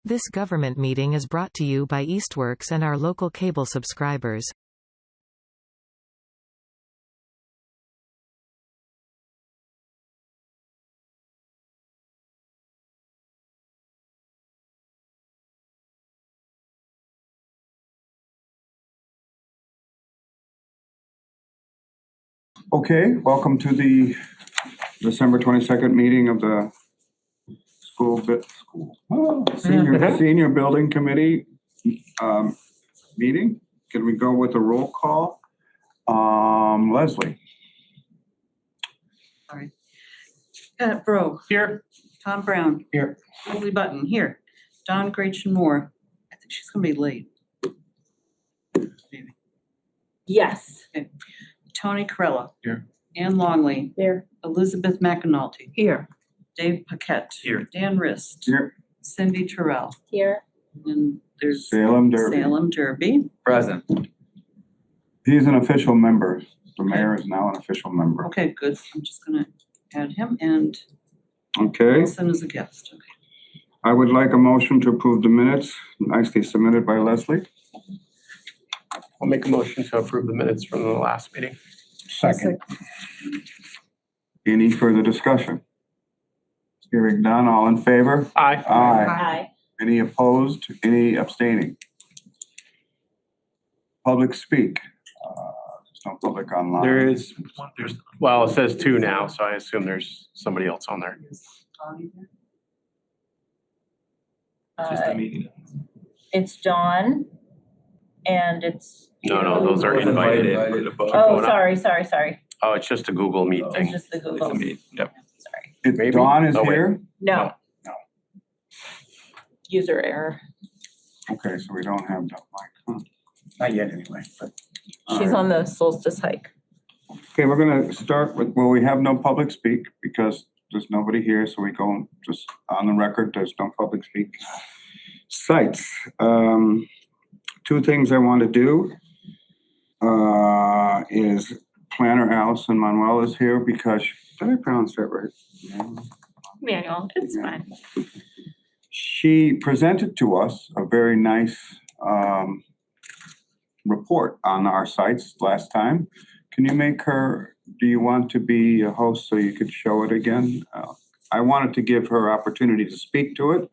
This government meeting is brought to you by Eastworks and our local cable subscribers. Okay, welcome to the December 22nd meeting of the Senior Building Committee meeting. Can we go with a roll call? Leslie. Sorry. Bro. Here. Tom Brown. Here. Leslie Button. Here. Dawn Gretchen Moore. I think she's gonna be late. Maybe. Yes. Okay. Tony Corella. Here. Ann Longley. Here. Elizabeth McAnulty. Here. Dave Paquette. Here. Dan Rist. Here. Cindy Terrell. Here. And there's Salem Derby. Salem Derby. Present. He's an official member. The mayor is now an official member. Okay, good. I'm just gonna add him and Okay, Wilson is a guest. Okay. I would like a motion to approve the minutes, nicely submitted by Leslie. I'll make a motion to approve the minutes from the last meeting. Second. Any further discussion? Hearing none, all in favor? Aye. Aye. Aye. Any opposed? Any abstaining? Public speak. There's no public online. There's, well, it says 2 now, so I assume there's somebody else on there. Is Tony there? Meeting. It's Dawn, and it's. No, those are invited. Oh, sorry. Oh, it's just a Google Meet It's thing. just the Google. Yep. Sorry. If Dawn is Oh, wait. here? No. No. User error. Okay, so we don't have that mic. Not yet, anyway, but. She's on the solstice hike. Okay, we're gonna start with, well, we have no public speak because there's nobody here, so we go just on the record, there's no public speak. Sites, 2 things I want to do is planner Allison Manuel is here because, did I pronounce that right? Manual, it's Yeah. fine. She presented to us a very nice report on our sites last time. Can you make her, do you want to be a host so you could show it again? I wanted to give her opportunity to speak to it,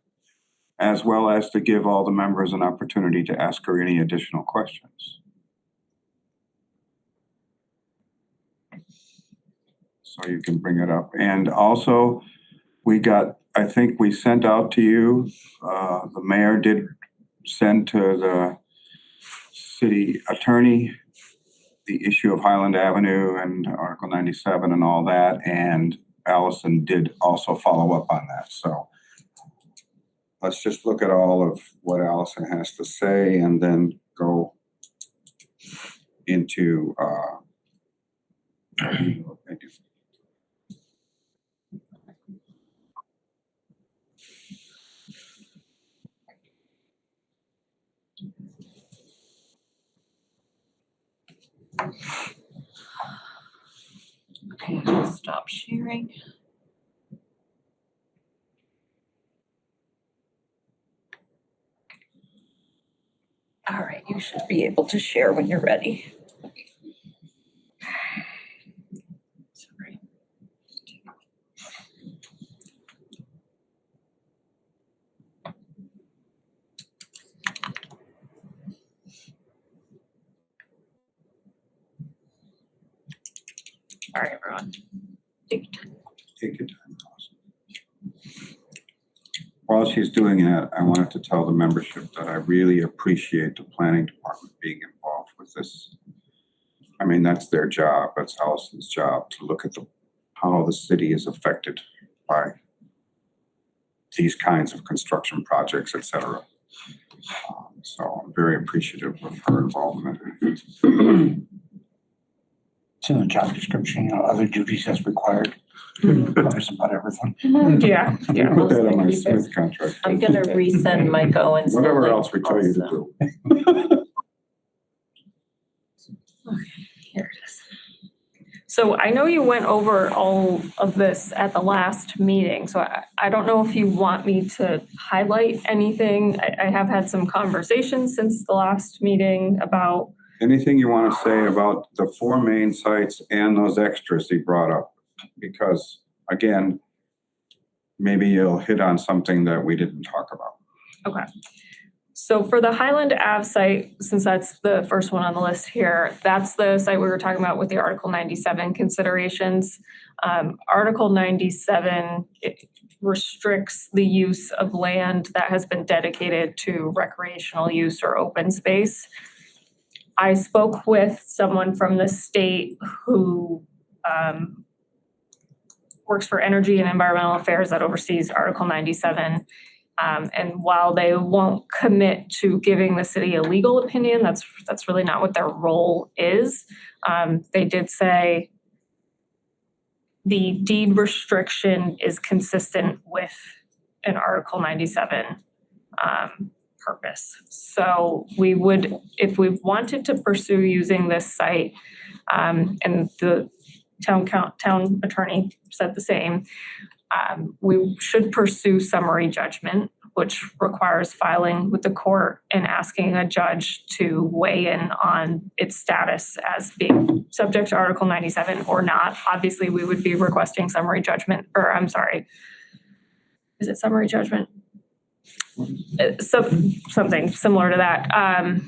as well as to give all the members an opportunity to ask her any additional questions. So you can bring it up. And also, we got, I think we sent out to you, the mayor did send to the city attorney the issue of Highland Avenue and Article 97 and all that, and Allison did also follow up on that. So let's just look at all of what Allison has to say and then go into Okay, I'll stop sharing. All right, you should be able to share when you're ready. Sorry. All right, everyone. Take your time. Take your time, Allison. While she's doing that, I wanted to tell the membership that I really appreciate the planning department being involved with this. I mean, that's their job. That's Allison's job to look at how the city is affected by these kinds of construction projects, et cetera. So I'm very appreciative of her involvement. It's in the job description, other duties as required. Covers about everything. Yeah. Put that on my Smith contract. I'm gonna resend Mike Owens. the Whatever link else we tell you to also. do. Okay, here it is. So I know you went over all of this at the last meeting, so I don't know if you want me to highlight anything. I have had some conversations since the last meeting about, Anything you want to say about the 4 main sites and those extras he brought up? Because again, maybe you'll hit on something that we didn't talk about. okay. So for the Highland Ave site, since that's the first one on the list here, that's the site we were talking about with the Article 97 considerations. Article 97 it restricts the use of land that has been dedicated to recreational use or open space. I spoke with someone from the state who works for Energy and Environmental Affairs that oversees Article 97. And while they won't commit to giving the city a legal opinion, that's really not what their role is. They did say the deed restriction is consistent with an Article 97 purpose. So we would, if we wanted to pursue using this site, and the town attorney said the same, we should pursue summary judgment, which requires filing with the court and asking a judge to weigh in on its status as being subject to Article 97 or not. Obviously, we would be requesting summary judgment, or I'm sorry, is it summary judgment? Something similar to that.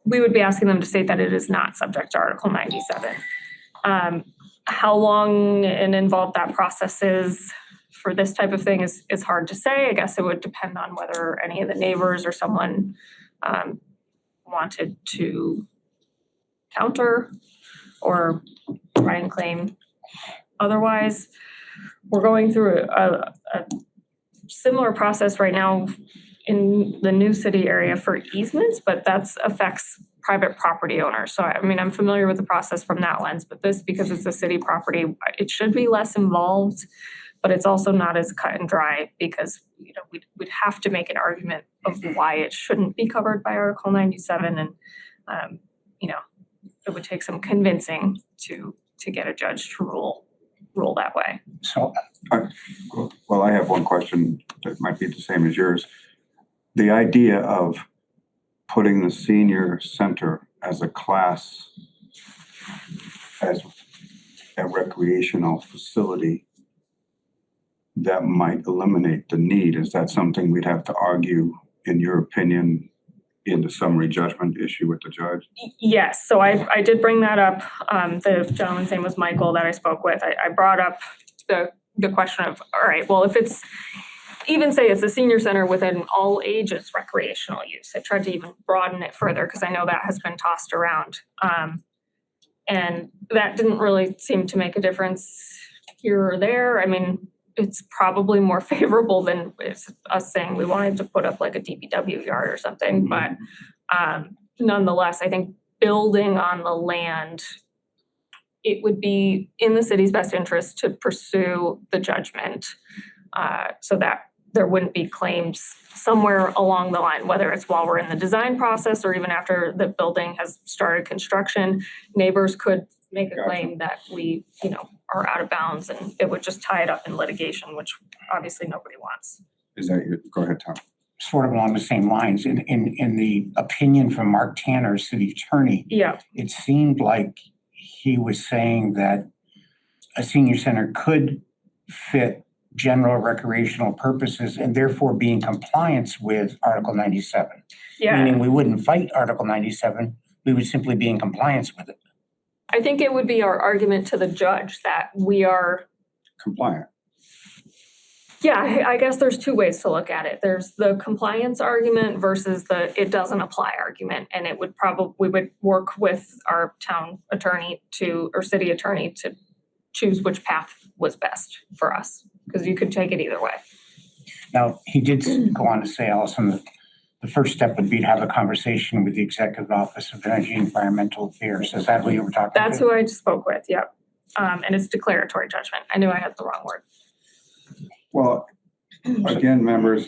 We would be asking them to state that it is not subject to Article 97. How long and involved that process is for this type of thing is hard to say. I guess it would depend on whether any of the neighbors or someone wanted to counter or try and claim otherwise. We're going through a similar process right now in the new city area for easements, but that affects private property owners. So, I mean, I'm familiar with the process from that lens, but this, because it's a city property, it should be less involved, but it's also not as cut and dry because, you know, we'd have to make an argument of why it shouldn't be covered by Article 97. And, you know, it would take some convincing to get a judge to rule that way. So Well, I have one question that might be the same as yours. The idea of putting the senior center as a class, as a recreational facility that might eliminate the need, is that something we'd have to argue, in your opinion, in the summary judgment issue with the judge? Yes, so I did bring that up. The gentleman's name was Michael that I spoke with. I brought up the question of, all right, well, if it's, even say it's a senior center with an all ages recreational use. I tried to even broaden it further because I know that has been tossed around. And that didn't really seem to make a difference here or there. I mean, it's probably more favorable than us saying we wanted to put up like a DPW yard or something. But nonetheless, I think building on the land, it would be in the city's best interest to pursue the judgment so that there wouldn't be claims somewhere along the line, whether it's while we're in the design process or even after the building has started construction. Neighbors could make a claim that we, you know, are out of bounds, and it would just tie it up in litigation, which obviously nobody wants. Is that your, go ahead, Tom. sort of along the same lines, in the opinion from Mark Tanner, city attorney, Yeah, it seemed like he was saying that a senior center could fit general recreational purposes and therefore be in compliance with Article 97. yeah. Meaning we wouldn't fight Article 97, we would simply be in compliance with it. I think it would be our argument to the judge that we are, Compliant. yeah, I guess there's two ways to look at it. There's the compliance argument versus the it doesn't apply argument. And it would we would work with our town attorney or city attorney to choose which path was best for us, because you could take it either way. Now, he did go on to say, Allison, that the first step would be to have a conversation with the Executive Office of Energy and Environmental Affairs. Is that who you were talking to? That's who I spoke with, yep. And it's declaratory judgment. I knew I had the wrong word. Well, again, members,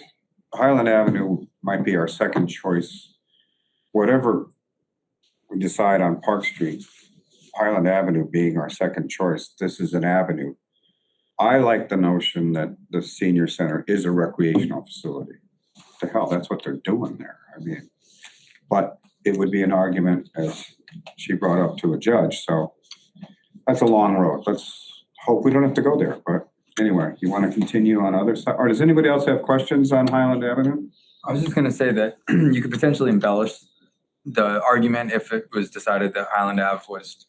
Highland Avenue might be our second choice. Whatever we decide on Park Street, Highland Avenue being our second choice, this is an avenue. I like the notion that the senior center is a recreational facility. To hell, that's what they're doing there. I mean, but it would be an argument, as she brought up, to a judge, so that's a long road. Let's hope we don't have to go there, but anyway, you want to continue on other side, or does anybody else have questions on Highland Avenue? I was just gonna say that you could potentially embellish the argument if it was decided that Highland Ave was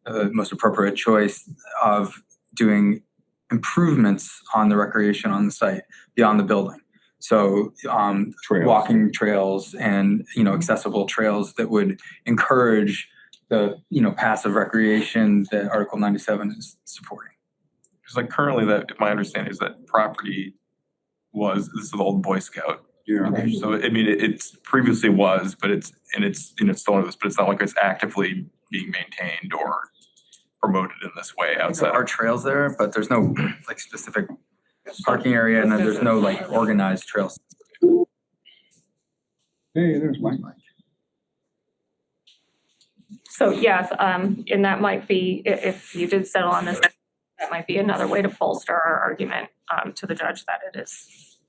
the most appropriate choice of doing improvements on the recreation on the site beyond the building. So Trails. walking trails and, accessible trails that would encourage the, passive recreation that Article 97 is supporting. Because like currently my understanding is that property this is the old Boy Scout. Yeah. So I mean, it's previously was, but it's still under this, but it's not like it's actively being maintained or promoted in this way There outside. are trails there, but there's no like specific parking area and then there's no like organized trails. Hey, there's Mike. So yeah, and that might be, if you did settle on this, that might be another way to bolster our argument to the judge that it's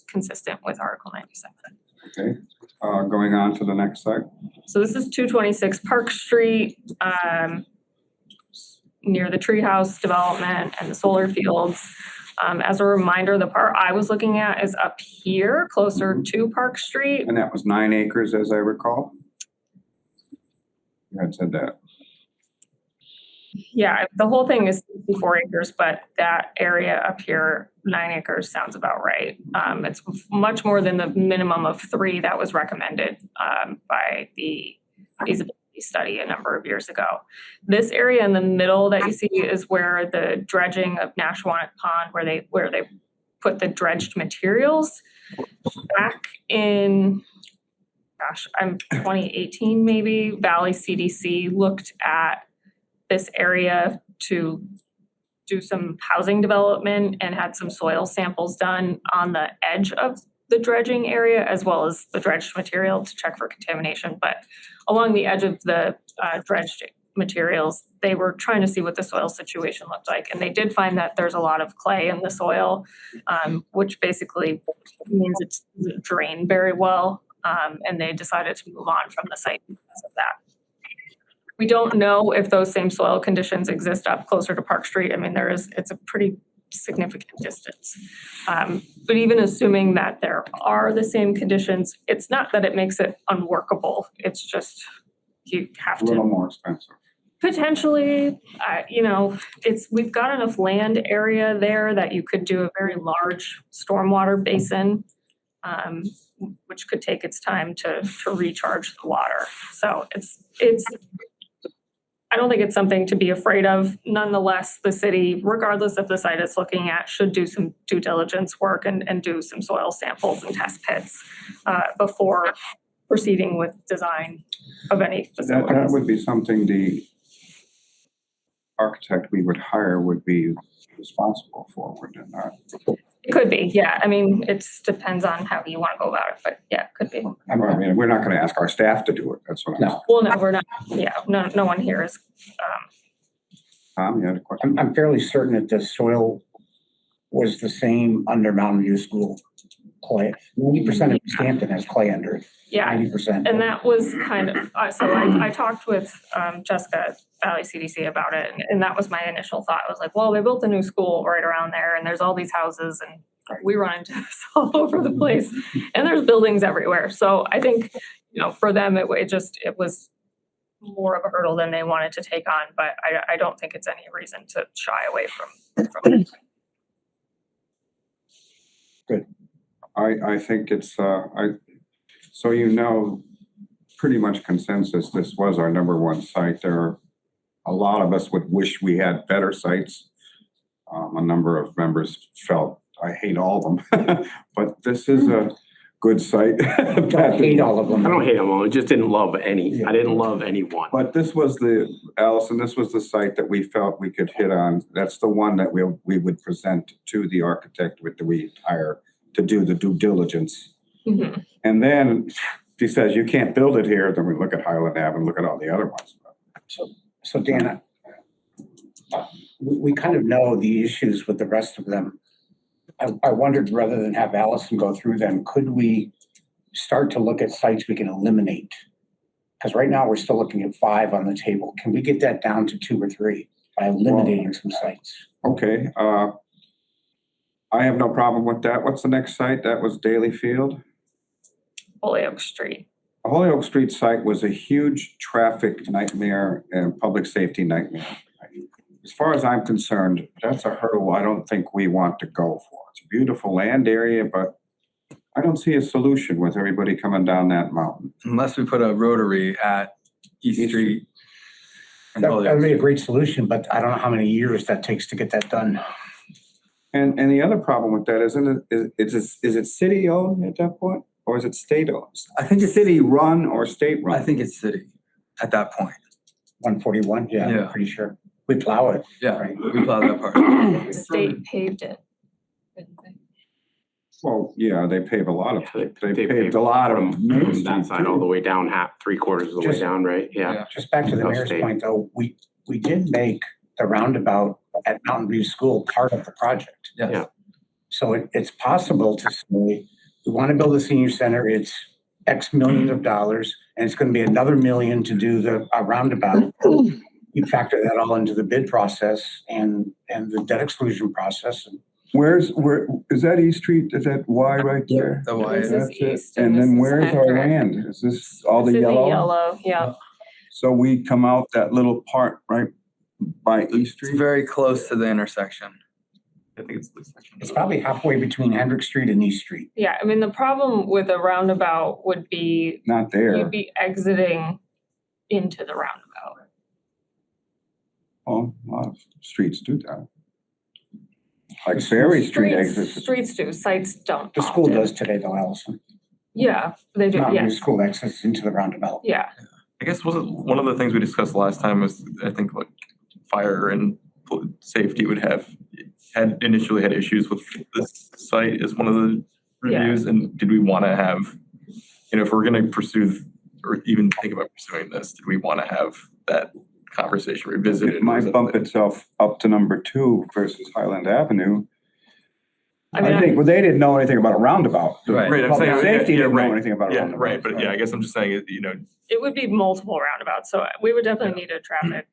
consistent with Article 97. Okay, going on to the next site. So this is 226 Park Street, near the treehouse development and the solar fields. As a reminder, the part I was looking at is up here, closer to Park Street. And that was 9 acres, as I recall. You had said that. Yeah, the whole thing is 64 acres, but that area up here, 9 acres sounds about right. It's much more than the minimum of 3 that was recommended by the feasibility study a number of years ago. This area in the middle that you see is where the dredging of Nashwanet Pond, where they put the dredged materials. Back in 2018 maybe, Valley CDC looked at this area to do some housing development and had some soil samples done on the edge of the dredging area as well as the dredged material to check for contamination. But along the edge of the dredged materials, they were trying to see what the soil situation looked like. And they did find that there's a lot of clay in the soil, which basically means it doesn't drain very well. And they decided to move on from the site because of that. We don't know if those same soil conditions exist up closer to Park Street. I mean, it's a pretty significant distance. But even assuming that there are the same conditions, it's not that it makes it unworkable. It's just you have A little to more expensive. potentially, we've got enough land area there that you could do a very large stormwater basin, which could take its time to recharge the water. So I don't think it's something to be afraid of. Nonetheless, the city, regardless of the site it's looking at, should do some due diligence work and do some soil samples and test pits before proceeding with design of any facilities. That would be something the architect we would hire would be responsible for, would it not? It could be, yeah. I mean, it depends on how you want to go about it, but yeah, it could be. I mean, we're not going to ask our staff to do it. That's what I'm saying. Well, no, we're not. Yeah, no one here is. Tom, you had a question? I'm fairly certain that the soil was the same under Mountain View School clay. 90% of Easthampton has clay under it. Yeah, 90%. and that was kind of, so I talked with Jessica at Valley CDC about it, and that was my initial thought. I was like, well, they built a new school right around there, and there's all these houses, and we run into this all over the place, and there's buildings everywhere. So I think, for them, it was more of a hurdle than they wanted to take on, but I don't think it's any reason to shy away from it. Good. I think it's, so pretty much consensus, this was our number one site. There are a lot of us would wish we had better sites. A number of members felt, I hate all of them, but this is a good site. Don't hate all of them. I don't hate them all. I just didn't love any. I didn't love any one. But this was Allison, this was the site that we felt we could hit on. That's the one that we would present to the architect with the we hire to do the due diligence. Mm-hmm. And then if he says you can't build it here, then we look at Highland Ave and look at all the other ones. So Dana, we kind of know the issues with the rest of them. I wondered, rather than have Allison go through them, could we start to look at sites we can eliminate? Because right now we're still looking at 5 on the table. Can we get that down to 2 or 3 by eliminating some sites? Okay, I have no problem with that. What's the next site? That was Daly Field. Holyoke Street. The Holyoke Street site was a huge traffic nightmare and public safety nightmare. As far as I'm concerned, that's a hurdle I don't think we want to go for. It's a beautiful land area, but I don't see a solution with everybody coming down that mountain. Unless we put a rotary at East Street. and That Holyoke would be a Street. great solution, but I don't know how many years that takes to get that done. And the other problem with that is it city owned at that point, or is it state owned? I think it's City run or state run? I think it's city at that point. 141, yeah, Yeah. I'm pretty sure. We plow it. Yeah, Right. we plow that part. State paved it. Well, yeah, they pave a lot of, Yeah, they paved a lot of Main From Street that side all the way down, half, 3/4 of the way Just- down, right? Yeah. Just back to the No mayor's state. point, though, we did make the roundabout at Mountain View School part of the project. Yes. Yeah. So it's possible to say, we want to build a senior center, it's X millions of dollars, and it's going to be another million to do the roundabout. You factor that all into the bid process and the debt exclusion process. where, is that East Street? Is that Y right there? The Y. This is That's it. east And and then this is where's our Hendrick. land? Is this all the It's in yellow? yellow, yeah. So we come out that little part right by East It's Street? very close to the intersection. I think it's this section. It's probably halfway between Hendrick Street and East Street. Yeah, I mean, the problem with a roundabout would be Not there. you'd be exiting into the roundabout. Oh, a lot of streets do that. Like Ferry Street exits. Streets do, sites don't. The school often. does today, though, Allison. Yeah, they do, Mountain View yes, School exits into the roundabout. yeah. I guess wasn't one of the things we discussed last time was, I think, like fire and safety had initially had issues with this site as one of the Yeah. reviews. And did we want to have, if we're going to pursue or even think about pursuing this, did we want to have that conversation revisited? It might bump itself up to number 2 versus Highland Avenue. I mean, I think, well, they didn't know anything about a roundabout. Right. Right, I'm Public saying, safety yeah, didn't know right. anything about a Yeah, roundabout. right, but yeah, I guess I'm just saying, it would be multiple roundabouts, so we would definitely need a traffic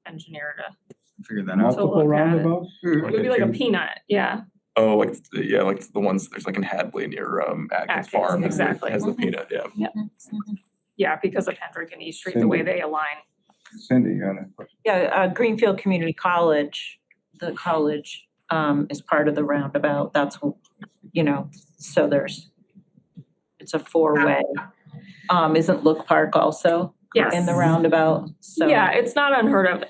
engineer to, Figure that out. Multiple look at it. roundabouts? it would be like a peanut, yeah. oh, like the ones, there's like in Hadley near Atkins Atkins, Farm. exactly. Has the peanut, yeah. Yeah, because of Hendrick and East Street, the way they align. Cindy, you got a question? Yeah, Greenfield Community College, the college is part of the roundabout. That's, so it's a 4-way. Isn't Look Park also Yes. in the roundabout? So Yeah, it's not unheard of.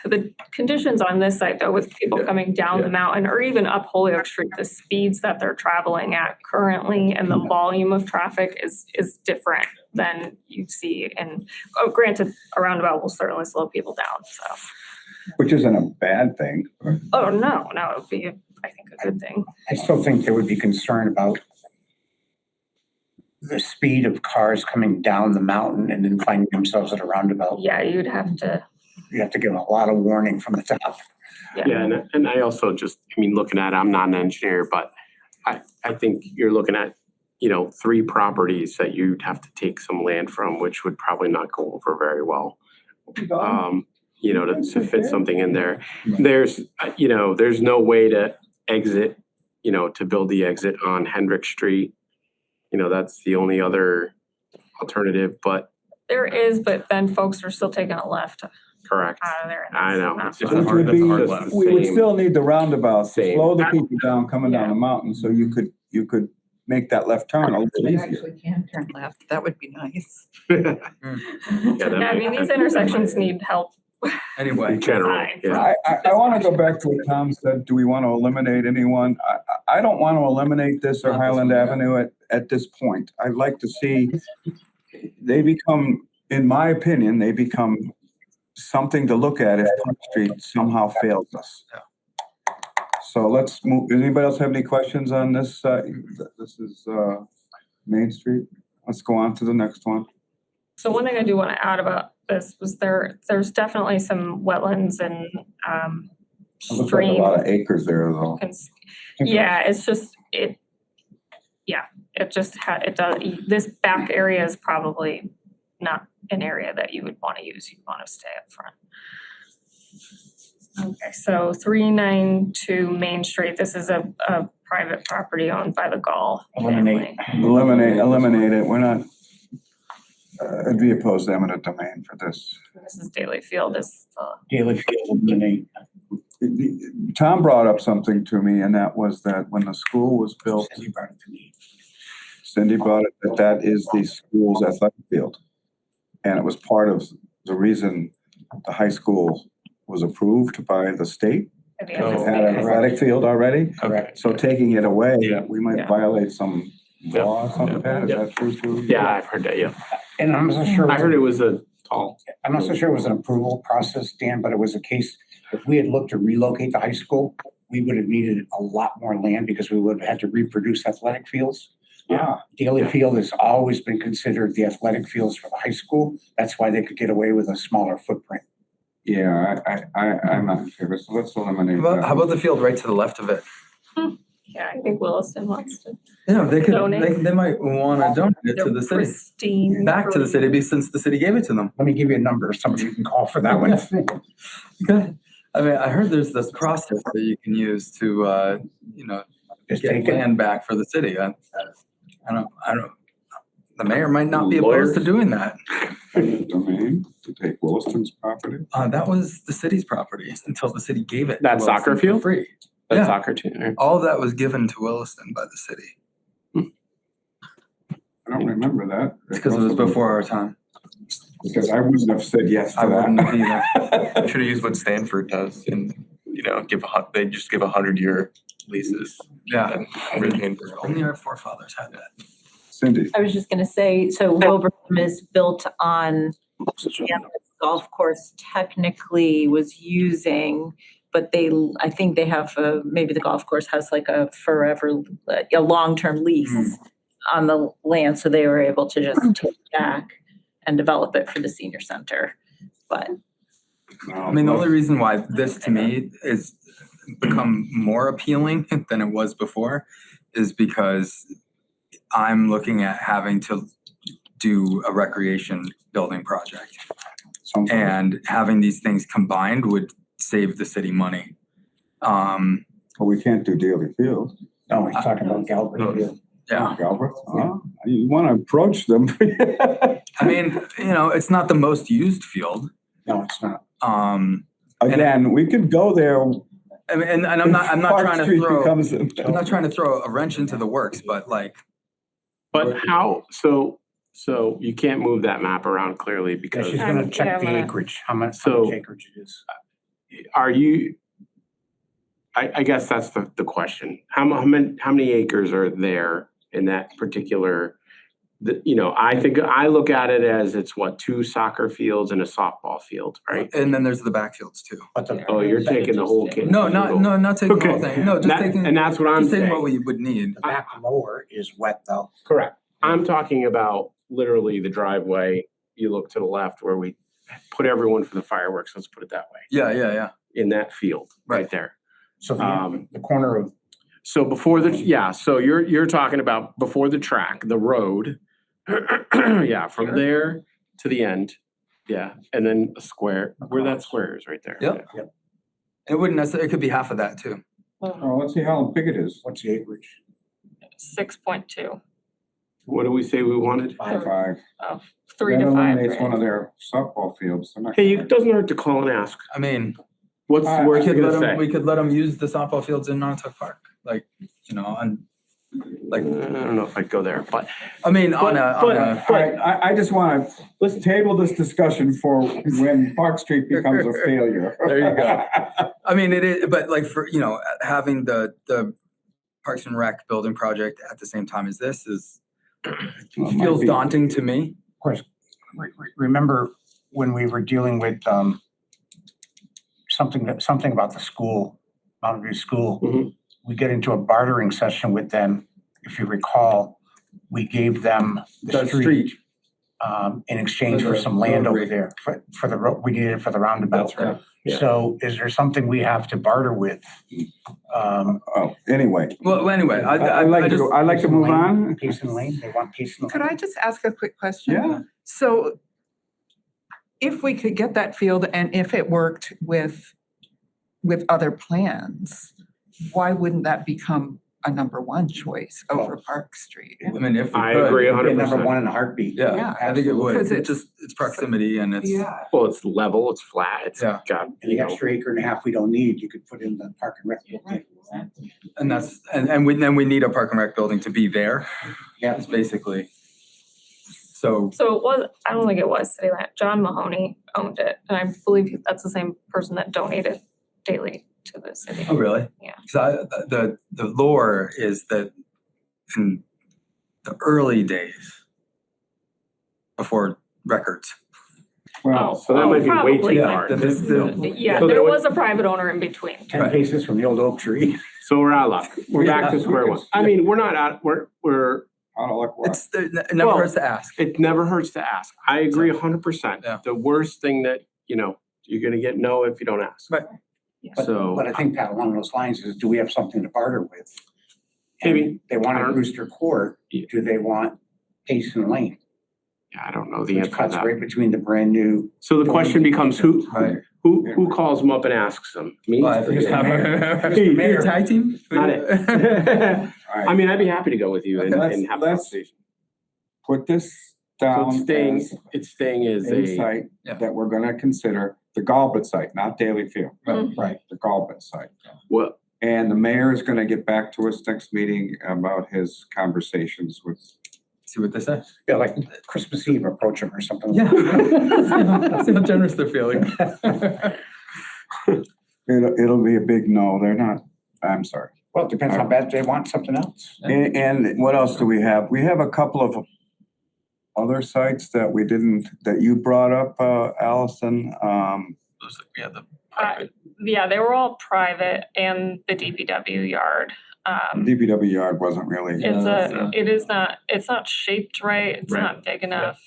The conditions on this site, though, with people coming down the mountain or even up Holyoke Street, the speeds that they're traveling at currently and the volume of traffic is different than you see. And granted, a roundabout will certainly slow people down, so. Which isn't a bad thing. Oh, no, it would be, I think, a good thing. I still think there would be concern about the speed of cars coming down the mountain and then finding themselves at a roundabout. Yeah, you'd have to, You have to give them a lot of warning from the top. Yeah, and I also just, looking at, I'm not an engineer, but I think you're looking at, 3 properties that you'd have to take some land from, which would probably not go over very well. To fit something in there. There's no way to exit, to build the exit on Hendrick Street. That's the only other alternative, but there is, but then folks are still taking a left correct. out of there. and I that's know. not It's just fun. Which hard- would that's be, a hard left. we would Same. still need the roundabout to Same. slow the people down coming down the mountain, so you could make that left turn a little You easier. actually can turn left. That would be nice. Yeah, that Yeah, I mean, makes these sense. intersections need help. Anyway, In general, Fine. yeah. I want to go back to what Tom said. Do we want to eliminate anyone? I don't want to eliminate this or Not this Highland one, yeah. Avenue at this point. I'd like to see, they become, in my opinion, they become something to look at if Front Street somehow fails us. So let's move. Does anybody else have any questions on this? This is Main Street. Let's go on to the next one. So one thing I do want to add about this was there's definitely some wetlands and It looks like a stream. lot of acres there though. Yeah, it's just, it does, this back area is probably not an area that you would want to use. You'd want to stay up front. Okay, so 392 Main Street, this is a private property owned by the Gall family. Eliminate it. We're not, I'd be opposed to eminent domain for this. This is Daily Field, Daily Field, eliminate. Tom brought up something to me, and that was that when the school was built, Cindy brought it to me. Cindy brought it, that is the school's athletic field. And it was part of the reason the high school was approved by the state. at the It end of had an athletic field already. Correct. So taking it away, Yeah. we might Yeah. violate some law or something like that. Is Yeah. that true too? Yeah, I've heard that, yeah. And I'm not so sure. I heard it was a tall. I'm not so sure it was an approval process, Dan, but it was a case, if we had looked to relocate the high school, we would have needed a lot more land because we would have had to reproduce athletic fields. Daily Field has always been considered the athletic fields for the high school. That's why they could get away with a smaller footprint. Yeah, I'm not in favor, so let's eliminate that. How about the field right to the left of it? Yeah, I think Williston wants to. Yeah, they could, Donate. they might wanna donate it to the city, Pristine. back to the city, since the city gave it to them. Let me give you a number, somebody you can call for that one. Okay. I mean, I heard there's this process that you can use to, Just get take it. land back for the city. I don't, the mayor might not be opposed to Lawyers. doing that. Eminent domain to take Williston's property. That was the city's property until the city gave it. to That soccer Williston for field? Free. That Yeah. soccer team, right? All of that was given to Williston by the city. I don't remember that. It's because it was before our time. Because I wouldn't have said yes to I wouldn't have that. either. Should have used what Stanford does and, they just give 100-year leases. Yeah. And retain for all. Only our forefathers had that. Cindy. I was just gonna say, so Wilbraham is built on, yeah, the golf course technically was using, but I think they have, maybe the golf course has like a long-term lease on the land, so they were able to just take it back and develop it for the senior center. But I mean, the only reason why this to me is become more appealing than it was before is because I'm looking at having to do a recreation building project. And having these things combined would save the city money. Well, we can't do Daily Field. No, he's talking about Galbraith Field. Yeah. Galbraith? You want to approach them. I mean, it's not the most used field. No, it's not. Again, we could go there. I mean, and I'm not trying to throw. I'm not trying to throw a wrench into the works, but like. But how, so you can't move that map around clearly because. She's gonna check yeah, the I'm gonna- acreage, how much So- acreage it is. Are you, I guess that's the question. How many acres are there in that particular, I think, I look at it as it's what, 2 soccer fields and a softball field, right? And then there's the backfields too. But the, Oh, you're taking the whole kit. No, not taking the whole Okay. thing. No, just taking. And that's what I'm just taking what saying. we would need. the back lower is wet though. Correct. I'm talking about literally the driveway. You look to the left where we put everyone for the fireworks, let's put it that way, Yeah. in that field, right there. So Um, the corner of, So before so you're talking about before the track, the road. Yeah, from there to the end. Yeah, and then a square, where that square is right there. Yep. It wouldn't necessarily, it could be half of that too. Oh, let's see how big it is. what's the acreage? 6.2, What do we say we wanted? 5. 3 to That 5. eliminates one of their softball fields. They're not Hey, gonna- it doesn't hurt to call and ask. I mean, What's the worst you're gonna say? we could let them use the softball fields in Montauk Park, like, and like, I don't know if I'd go there, but I mean, on a. All right, I just want to, let's table this discussion for when Park Street becomes a failure. There you go. I mean, it is, but like for, having the Parks and Rec building project at the same time as this is, Well, it might feels be. daunting to me. Of course, remember when we were dealing with something about the school, Mountain View School, Mhm. we get into a bartering session with them. If you recall, we gave them the street in exchange for some land over there, for the road, we needed it for the roundabouts, right? Yeah. So is there something we have to barter with? Anyway, Well, anyway, I'd like to move on. Payson Lane, they want Payson Lane. Could I just ask a quick question? Yeah. So if we could get that field and if it worked with other plans, why wouldn't that become a number one choice over Park Street? I mean, if we I could. agree It'd be 100%. number one in a heartbeat. Yeah, Yeah, I think it would. Because It's just, it's proximity and it's. Yeah. Well, it's level, it's flat, it's Yeah. got, And the extra acre and a half we don't need, you could put in the park and rec. And that's, and we need a park and rec building to be there. Yeah. It's basically. So, So it was, I don't think it was city land. John Mahoney owned it, and I believe that's the same person that donated daily to the city. oh, really? Yeah. So the lore is that in the early days, before records. Well, so that might be way probably. too Yeah, far. that this- the- Yeah, So there there would- was a private owner in between. 10 paces from the old oak tree. So we're out of luck. We're back to square one. I mean, we're not out, we're, out of luck, what? It's, it never Well, hurts to ask. it never hurts to ask. I agree 100%. Yeah. The worst thing that, you're gonna get no if you don't ask. Right. So, But I think, Pat, along those lines is, do we have something to barter with? Maybe. And they want a Rooster Court, Yeah. do they want Payson Lane? yeah, I don't know the Which answer to cuts that. right between the brand new. So the question becomes who Right. calls them up and asks them? Me? Well, I think it's Mr. Mayor. tag team? Not it. All right. I mean, I'd be happy to go with you and Okay. and have a Let's- conversation. Put this So down it's staying as a a, site Yeah. that we're gonna consider, the Galbit site, not Daly Field. Right. The Galbit site. well, And the mayor is gonna get back to us next meeting about his conversations with. See what they say. Yeah, like Christmas Eve, approach them or something. Yeah. See how generous they're feeling. It'll be a big no, they're not, I'm sorry. Well, it depends how bad they want something else. And what else do we have? We have a couple of other sites that we didn't, that you brought up, Allison. Yeah, the Yeah, they were all private and the DPW yard. DPW yard wasn't really. It's not shaped right, it's Right. not big enough.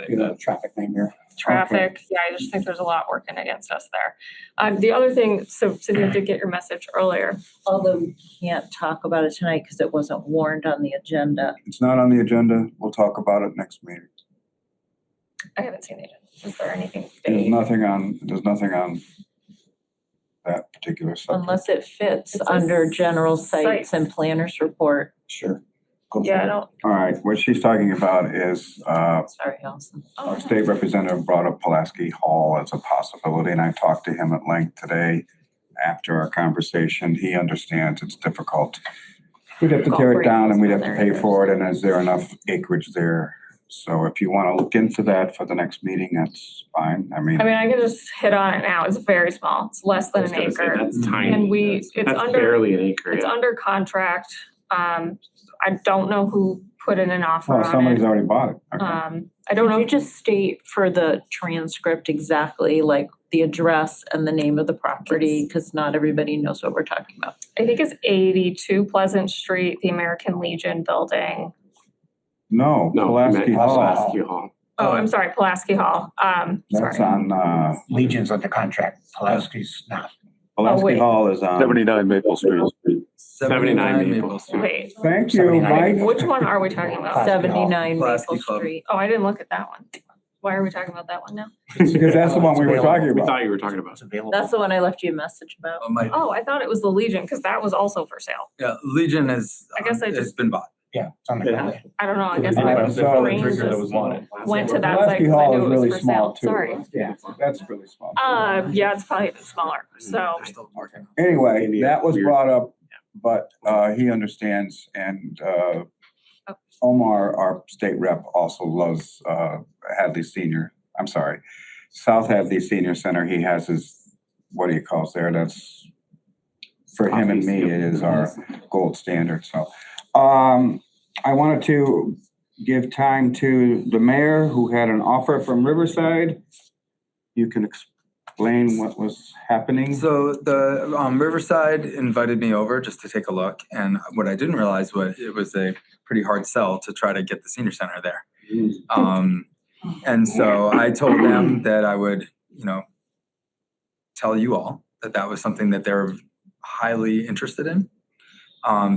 You know, traffic nightmare. Traffic, yeah, I just think there's a lot working against us there. The other thing, so Cynthia did get your message earlier. Although we can't talk about it tonight because it wasn't warned on the agenda. It's not on the agenda. We'll talk about it next meeting. I haven't seen it. Is there anything There's big? nothing on that particular subject. Unless it fits It's a under general sites sites. and planners report. Sure. Go for Yeah, I it. don't, All right, what she's talking about is, Sorry, Allison. our state representative brought up Pulaski Hall as a possibility, and I talked to him at length today after our conversation. He understands it's difficult. We'd have to tear it down and we'd have to pay for it, and is there enough acreage there? So if you want to look into that for the next meeting, that's fine. I mean, I can just hit on it now. It's very small. It's less I than was an gonna say, acre. that's tiny. And That's it's under, barely an acre, it's yeah. under contract. I don't know who put in an offer well, on somebody's it. already bought it. Okay. I don't Could know. you just state for the transcript exactly like the address and the name of the property? Because not everybody knows what we're talking about. I think it's 82 Pleasant Street, the American Legion building. No, No, Pulaski Hall. Pulaski Hall. Oh, I'm sorry, Pulaski Hall. That's Sorry. on, Legion's under contract, Pulaski's not. Pulaski wait. Hall is on. 79 Maple Street. 79 Maple Street. Wait, Thank you, Mike. which one are we talking about? Pulaski Hall. 79 Pulaski Maple Club. Street. Oh, I didn't look at that one. Why are we talking about that one now? Because that's the one we were talking We about. thought you were talking about. It's available. That's the one I left you a message about. Oh, I thought it was the Legion because that was also for sale. Yeah, Legion is, I guess I it's just- been bought. Yeah, it's on the Yeah. contract. I don't know, I guess Yeah, my so- brain Trigger that just was wanted. went to that Pulaski site because I Hall knew is it was really for small sale. too. Sorry. Yeah, that's really small. Yeah, it's probably even smaller, so. They're still working. Anyway, Maybe that was weird. brought up, but he understands, and Omar, our state rep, also loves Hadley Senior, I'm sorry, South Hadley Senior Center. He has his, what he calls there, that's, for him and me, it is our gold standard, so. I wanted to give time to the mayor, who had an offer from Riverside. You can explain what was happening. So the Riverside invited me over just to take a look, and what I didn't realize was it was a pretty hard sell to try to get the senior center there. And so I told them that I would, you know, tell you all that that was something that they're highly interested in.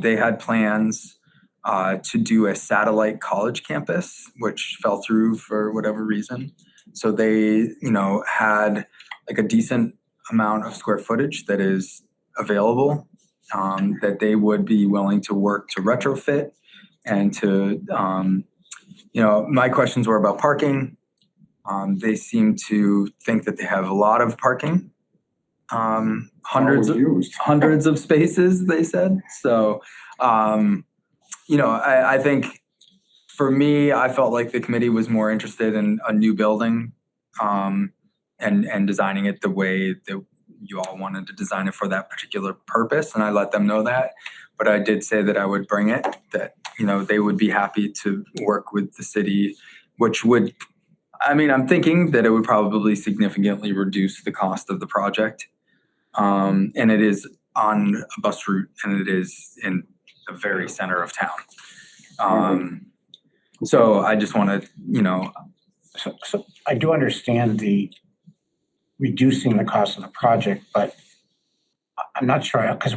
They had plans to do a satellite college campus, which fell through for whatever reason. So they, you know, had like a decent amount of square footage that is available, that they would be willing to work to retrofit and to, you know, my questions were about parking. They seem to think that they have a lot of parking. Hundreds of spaces, they said. So, you know, I think for me, I felt like the committee was more interested in a new building, and designing it the way that you all wanted to design it for that particular purpose, and I let them know that. But I did say that I would bring it, that, you know, they would be happy to work with the city, which would, I mean, I'm thinking that it would probably significantly reduce the cost of the project. And it is on a bus route, and it is in the very center of town. So I just want to, you know. So I do understand the reducing the cost of the project, but I'm not sure, because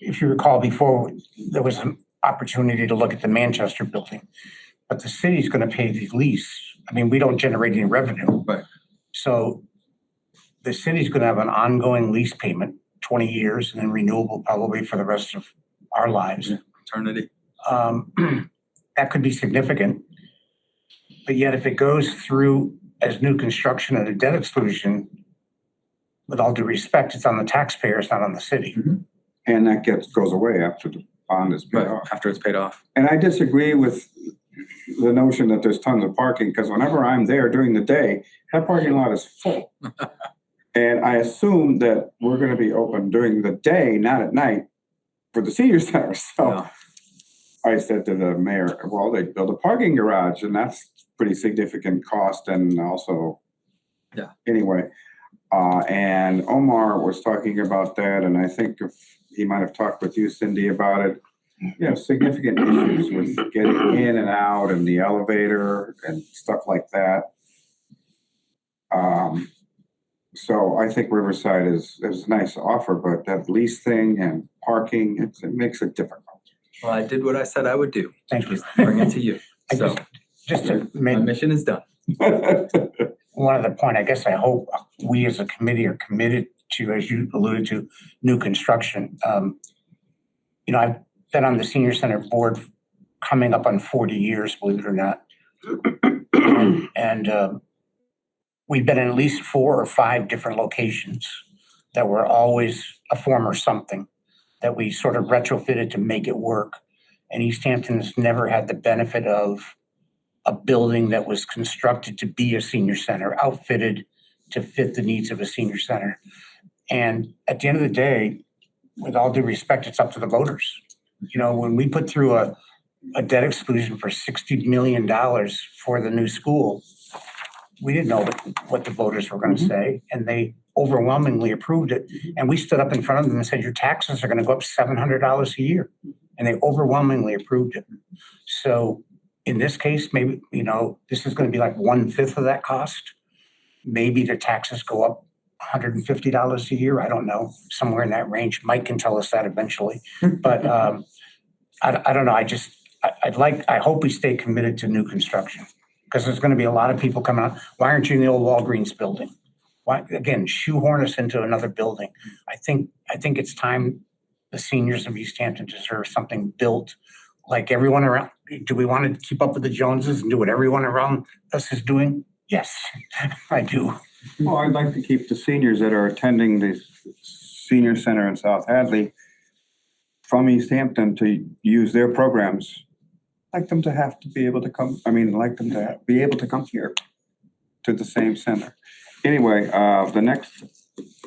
if you recall before, there was an opportunity to look at the Manchester building, but the city's going to pay the lease. I mean, we don't generate any revenue. Right. So the city's going to have an ongoing lease payment, 20 years, and then renewable probably for the rest of our lives. Eternity. That could be significant. But yet if it goes through as new construction and a debt exclusion, with all due respect, it's on the taxpayer, it's not on the city. And that goes away after the bond is paid off. After it's paid off. And I disagree with the notion that there's tons of parking, because whenever I'm there during the day, that parking lot is full. And I assume that we're gonna be open during the day, not at night, for the senior center. So Yeah. I said to the mayor, well, they build a parking garage, and that's pretty significant cost, and also, Yeah. Anyway, and Omar was talking about that, and I think if he might have talked with you, Cindy, about it. You know, significant issues with getting in and out and the elevator and stuff like that. So I think Riverside is a nice offer, but that lease thing and parking, it makes it difficult. Well, I did what I said I would do. Thank you. Bring it to you. I So just to my make mission is done. one other point, I guess I hope we as a committee are committed to, as you alluded to, new construction. You know, I've been on the senior center board coming up on 40 years, believe it or not. And we've been in at least 4 or 5 different locations that were always a former something that we sort of retrofitted to make it work. And Easthampton has never had the benefit of a building that was constructed to be a senior center, outfitted to fit the needs of a senior center. And at the end of the day, with all due respect, it's up to the voters. You know, when we put through a debt exclusion for $60 million for the new school, we didn't know what the voters were going to say, and they overwhelmingly approved it. And we stood up in front of them and said, your taxes are going to go up $700 a year. And they overwhelmingly approved it. So in this case, maybe, you know, this is going to be like 1/5 of that cost. Maybe the taxes go up $150 a year. I don't know, somewhere in that range. Mike can tell us that eventually. But I don't know. I hope we stay committed to new construction, because there's going to be a lot of people coming out. Why aren't you in the old Walgreens building? Why, again, shoehorn us into another building? I think it's time the seniors of Easthampton deserve something built like everyone around. Do we want to keep up with the Joneses and do what everyone around us is doing? Yes, I do. Well, I'd like to keep the seniors that are attending the senior center in South Hadley from Easthampton to use their programs. I'd like them to have to be able to come, like them to be able to come here to the same center. Anyway,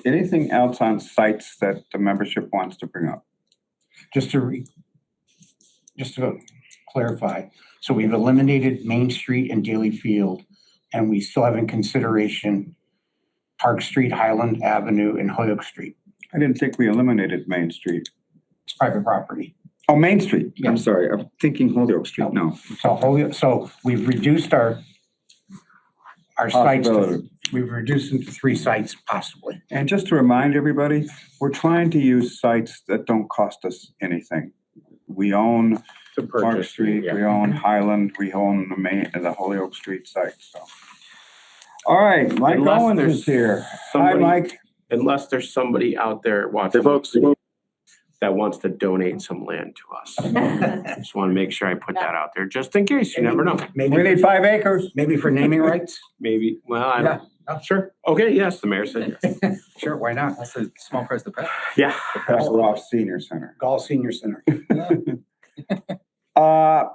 anything else on sites that the membership wants to bring up? Just to clarify, so we've eliminated Main Street and Daly Field, and we still have in consideration Park Street, Highland Avenue, and Hoyoke Street. I didn't think we eliminated Main Street. It's private property. Oh, Main Street. Yeah. I'm sorry. I'm thinking Holyoke Street. No. So we've reduced our sites, Possibility. we've reduced them to 3 sites possibly. And just to remind everybody, we're trying to use sites that don't cost us anything. We own To Park purchase, Street, yeah. we own Highland, we own the Holyoke Street site, so. All right, Mike Unless Owens there's is here. Hi, somebody- Mike. Unless there's somebody out there watching. That wants to donate some land to us. Just want to make sure I put that out there, just in case, you never know. We need 5 acres. Maybe for naming rights? Maybe, well, I don't, Oh, sure, okay, yes, the mayor said yes. sure, why not? That's a small price to pay. Yeah. The Hasselhoff Senior Center. Gall Senior Center. I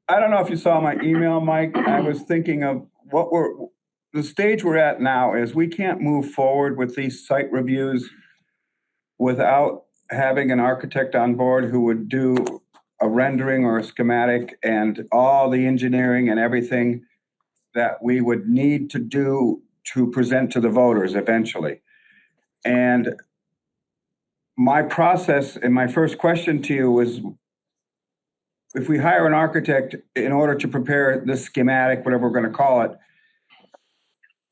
don't know if you saw my email, Mike. I was thinking of the stage we're at now is we can't move forward with these site reviews without having an architect on board who would do a rendering or a schematic and all the engineering and everything that we would need to do to present to the voters eventually. And my process and my first question to you was, if we hire an architect in order to prepare this schematic, whatever we're going to call it,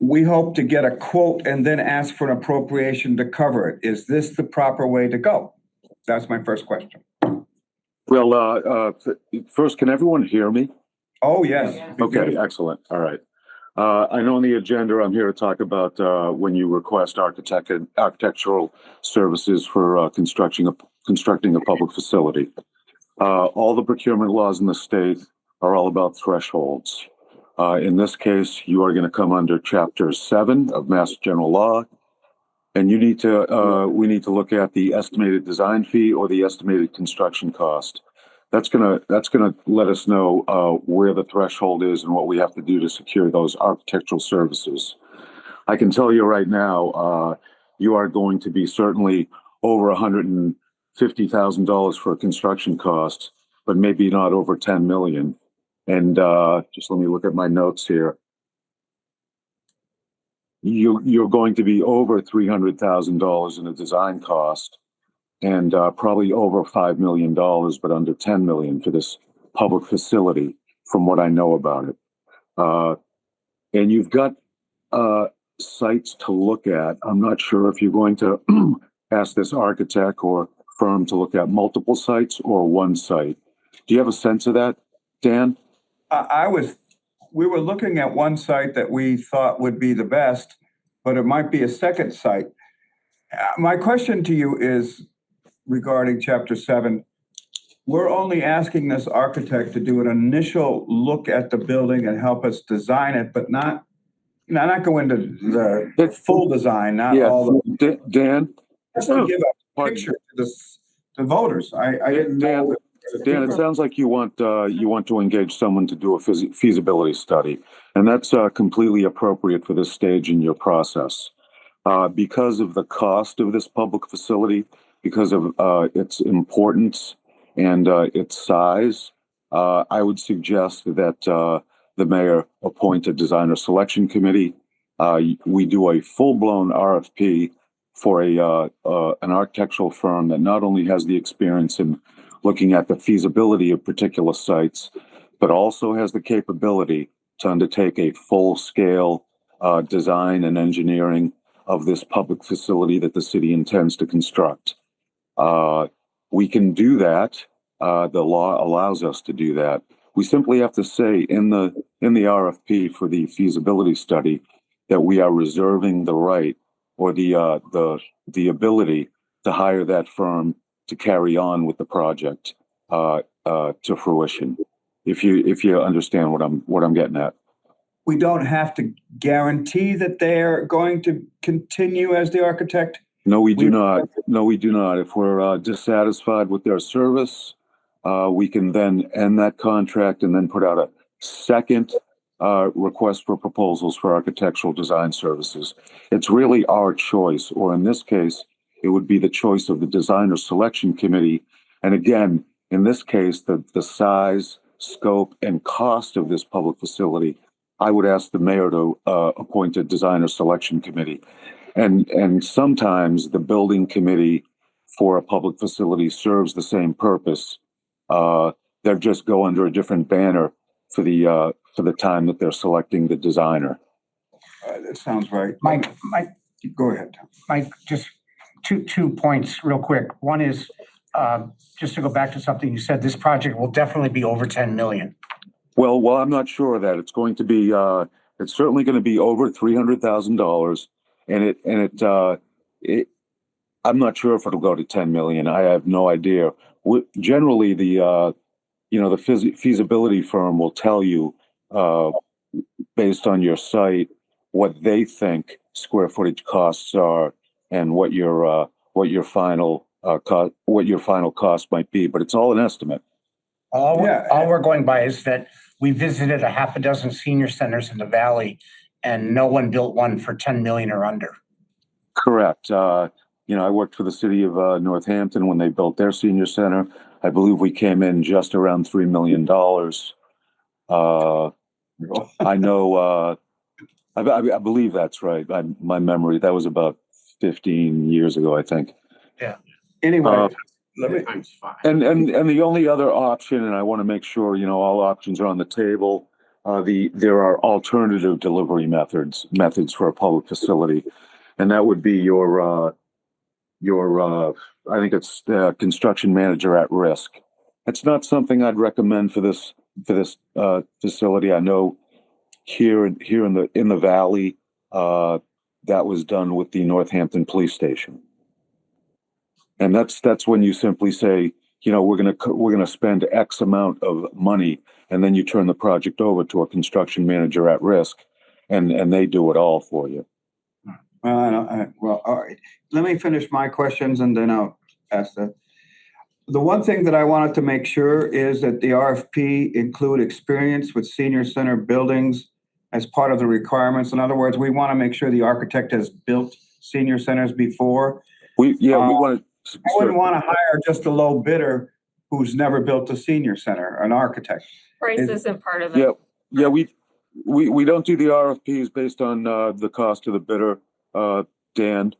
we hope to get a quote and then ask for an appropriation to cover it. Is this the proper way to go? That's my first question. Well, first, can everyone hear me? Oh, yes. Okay, excellent. All right. I know on the agenda, I'm here to talk about when you request architectural services for constructing a public facility. All the procurement laws in the state are all about thresholds. In this case, you are going to come under Chapter 7 of Mass General Law, and we need to look at the estimated design fee or the estimated construction cost. That's gonna let us know where the threshold is and what we have to do to secure those architectural services. I can tell you right now, you are going to be certainly over $150,000 for a construction cost, but maybe not over 10 million. And just let me look at my notes here. You're going to be over $300,000 in a design cost, and probably over $5 million, but under 10 million for this public facility, from what I know about it. And you've got sites to look at. I'm not sure if you're going to ask this architect or firm to look at multiple sites or one site. Do you have a sense of that, Dan? We were looking at one site that we thought would be the best, but it might be a second site. My question to you is regarding Chapter 7. We're only asking this architect to do an initial look at the building and help us design it, but not go into the full design, not all the. Dan? Just to give a picture to the voters. I didn't know. Dan, it sounds like you want to engage someone to do a feasibility study, and that's completely appropriate for this stage in your process. Because of the cost of this public facility, because of its importance and its size, I would suggest that the mayor appoint a designer selection committee. We do a full-blown RFP for an architectural firm that not only has the experience in looking at the feasibility of particular sites, but also has the capability to undertake a full-scale design and engineering of this public facility that the city intends to construct. We can do that. The law allows us to do that. We simply have to say in the RFP for the feasibility study that we are reserving the right or the ability to hire that firm to carry on with the project to fruition. If you understand what I'm getting at. We don't have to guarantee that they're going to continue as the architect? No, we do not. No, we do not. If we're dissatisfied with their service, we can then end that contract and then put out a second request for proposals for architectural design services. It's really our choice, or in this case, it would be the choice of the designer selection committee. And again, in this case, the size, scope, and cost of this public facility, I would ask the mayor to appoint a designer selection committee. And sometimes the building committee for a public facility serves the same purpose they'll just go under a different banner for the time that they're selecting the designer. That sounds right. Mike, Go ahead. Mike, just two points real quick. One is, just to go back to something you said, this project will definitely be over 10 million. Well, I'm not sure of that. It's going to be, it's certainly going to be over $300,000, and I'm not sure if it'll go to 10 million. I have no idea. Generally, the feasibility firm will tell you, based on your site, what they think square footage costs are and what your final cost might be. But it's all an estimate. All we're going by is that we visited a half a dozen senior centers in the valley, and no one built one for 10 million or under. Correct. I worked for the city of Northampton when they built their senior center. I believe we came in just around $3 million. I know. I believe that's right. My memory, that was about 15 years ago, I think. Yeah. Anyway. Times 5. And the only other option, and I want to make sure, all options are on the table. There are alternative delivery methods for a public facility. And that would be your I think it's the construction manager at risk. It's not something I'd recommend for this facility. I know here in the valley, that was done with the Northampton Police Station. And that's when you simply say, we're gonna spend X amount of money, and then you turn the project over to a construction manager at risk, and they do it all for you. Well, all right. Let me finish my questions and then I'll ask that. The one thing that I wanted to make sure is that the RFP include experience with senior center buildings as part of the requirements. In other words, we want to make sure the architect has built senior centers before. We want to. I wouldn't want to hire just a low bidder who's never built a senior center, an architect. Price isn't part of it. Yeah. We don't do the RFPs based on the cost of the bidder, Dan.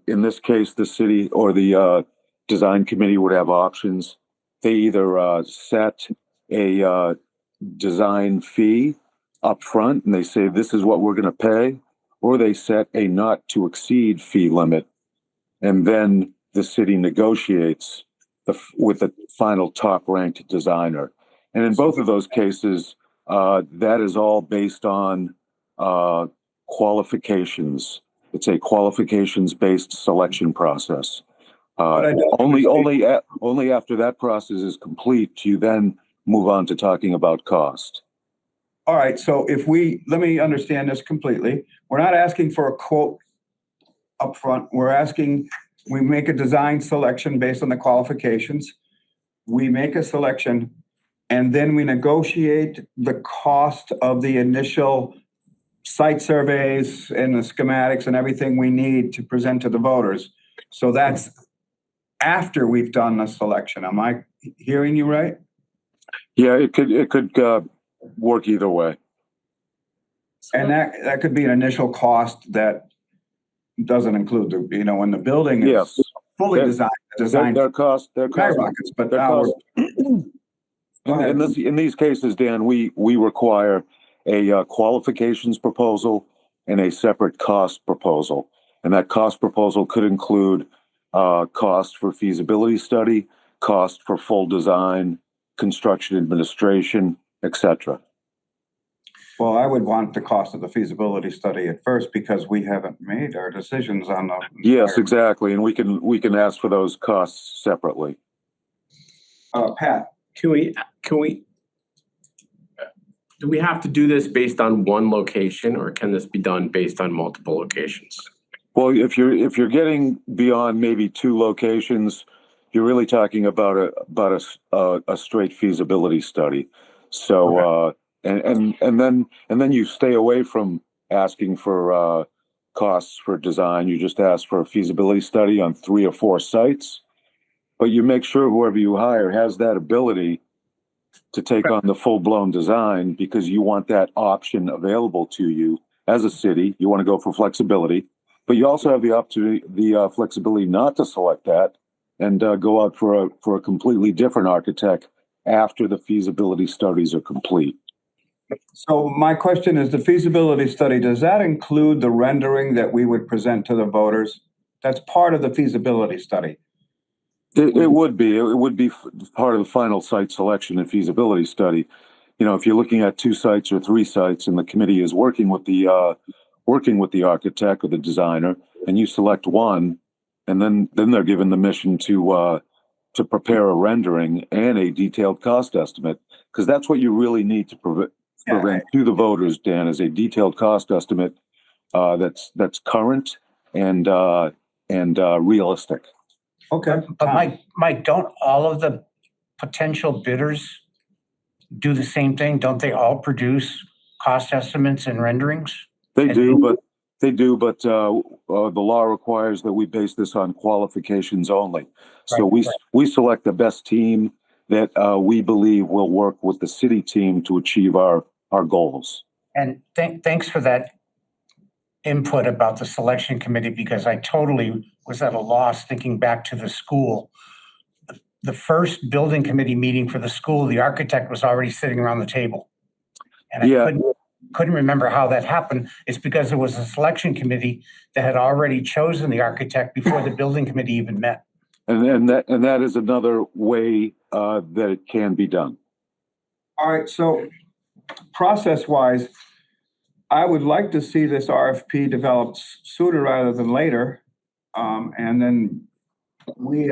In this case, the city or the design committee would have options. They either set a design fee up front and they say this is what we're going to pay, or they set a not to exceed fee limit, and then the city negotiates with the final top ranked designer. And in both of those cases, that is all based on qualifications. It's a qualifications-based selection process. Only after that process is complete, do you then move on to talking about cost. All right, so let me understand this completely. We're not asking for a quote upfront. We make a design selection based on the qualifications. We make a selection, and then we negotiate the cost of the initial site surveys and the schematics and everything we need to present to the voters. So that's after we've done the selection. Am I hearing you right? Yeah, it could work either way. And that could be an initial cost that doesn't include when the building is fully designed. Their cost skyrockets, but in these cases, Dan, we require a qualifications proposal and a separate cost proposal. And that cost proposal could include cost for feasibility study, cost for full design, construction administration, etc. Well, I would want the cost of the feasibility study at first because we haven't made our decisions on the. Yes, exactly, and we can ask for those costs separately. Pat, do we have to do this based on one location, or can this be done based on multiple locations? Well, if you're getting beyond maybe 2 locations, you're really talking about a straight feasibility study. So. Okay. And then you stay away from asking for costs for design. You just ask for a feasibility study on 3 or 4 sites, but you make sure whoever you hire has that ability to take on the full-blown design, because you want that option available to you as a city. You want to go for flexibility, but you also have the opportunity, the flexibility not to select that and go out for a completely different architect after the feasibility studies are complete. So my question is, the feasibility study, does that include the rendering that we would present to the voters? That's part of the feasibility study. It would be. It would be part of the final site selection and feasibility study. You know, if you're looking at 2 sites or 3 sites, and the committee is working with the architect or the designer, and you select one, and then they're given the mission to prepare a rendering and a detailed cost estimate, because that's what you really need to present to the voters, Dan, is a detailed cost estimate that's current and realistic. Okay. But Mike, don't all of the potential bidders do the same thing? Don't they all produce cost estimates and renderings? They do, but the law requires that we base this on qualifications only. So we select the best team that we believe will work with the city team to achieve our goals. And thanks for that input about the selection committee, because I totally was at a loss thinking back to the school. The first building committee meeting for the school, the architect was already sitting around the table. And I couldn't remember how that happened. It's because there was a selection committee that had already chosen the architect before the building committee even met. And that is another way that it can be done. All right, so process-wise, I would like to see this RFP developed sooner rather than later. And then we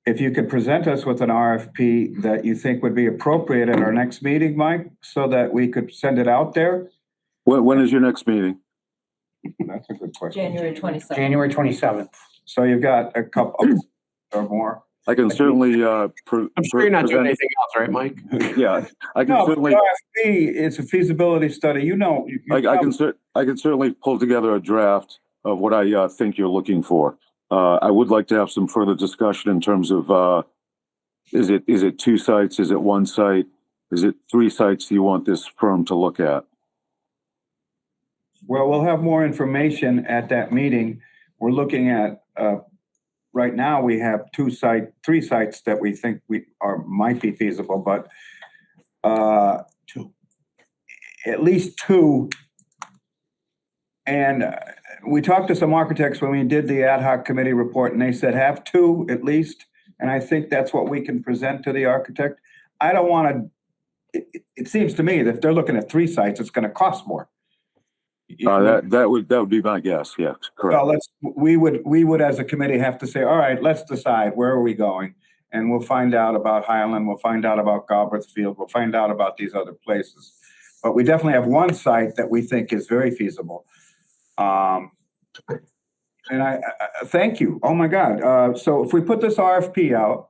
if you could present us with an RFP that you think would be appropriate at our next meeting, Mike, so that we could send it out there. When is your next meeting? That's a good question. January 27th. January 27th. So you've got a couple or more. I can certainly. I'm sure you're not doing anything else, right, Mike? Yeah, I can No, certainly. RFP, it's a feasibility study. You know. I can certainly pull together a draft of what I think you're looking for. I would like to have some further discussion in terms of is it 2 sites? Is it 1 site? Is it 3 sites you want this firm to look at? Well, we'll have more information at that meeting. We're looking at right now we have 3 sites that we think might be feasible, but at least 2. And we talked to some architects when we did the ad hoc committee report, and they said have 2 at least. And I think that's what we can present to the architect. I don't want to. It seems to me that if they're looking at 3 sites, it's going to cost more. That would be my guess. Yeah, correct. Well, we would as a committee have to say, all right, let's decide where are we going, and we'll find out about Highland, we'll find out about Galbraith Field, we'll find out about these other places. But we definitely have 1 site that we think is very feasible. And I thank you. Oh my God. So if we put this RFP out,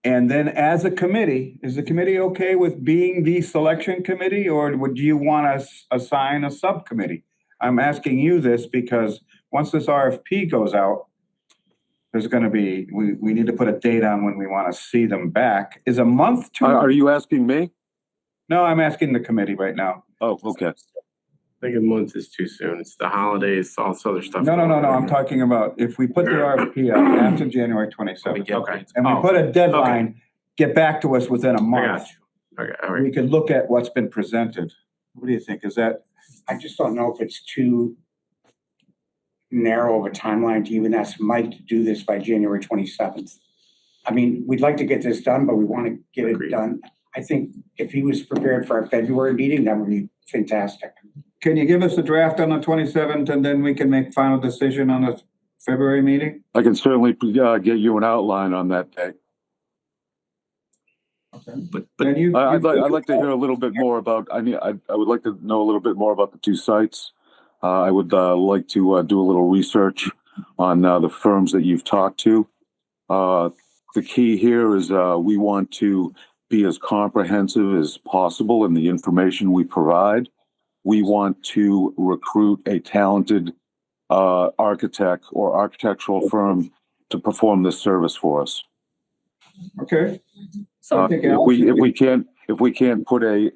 and then as a committee, is the committee okay with being the selection committee, or would you want us assign a subcommittee? I'm asking you this because once this RFP goes out, there's going to be, we need to put a date on when we want to see them back. Is a month too? Are you asking me? No, I'm asking the committee right now. Oh, okay. I think a month is too soon. It's the holidays, all this other stuff. No. I'm talking about if we put the RFP out after January 27th. Okay. And we put a deadline, get back to us within a I month. got you. Okay, all right. We could look at what's been presented. What do you think? Is that? I just don't know if it's too narrow of a timeline to even ask Mike to do this by January 27th. I mean, we'd like to get this done, but we want to get it done. I think if he was prepared for our February meeting, that would be fantastic. Can you give us a draft on the 27th and then we can make final decision on the February meeting? I can certainly get you an outline on that day. Okay. But I'd like to hear a little bit more about. I would like to know a little bit more about the 2 sites. I would like to do a little research on the firms that you've talked to. The key here is we want to be as comprehensive as possible in the information we provide. We want to recruit a talented architect or architectural firm to perform this service for us. Okay. If we can't put a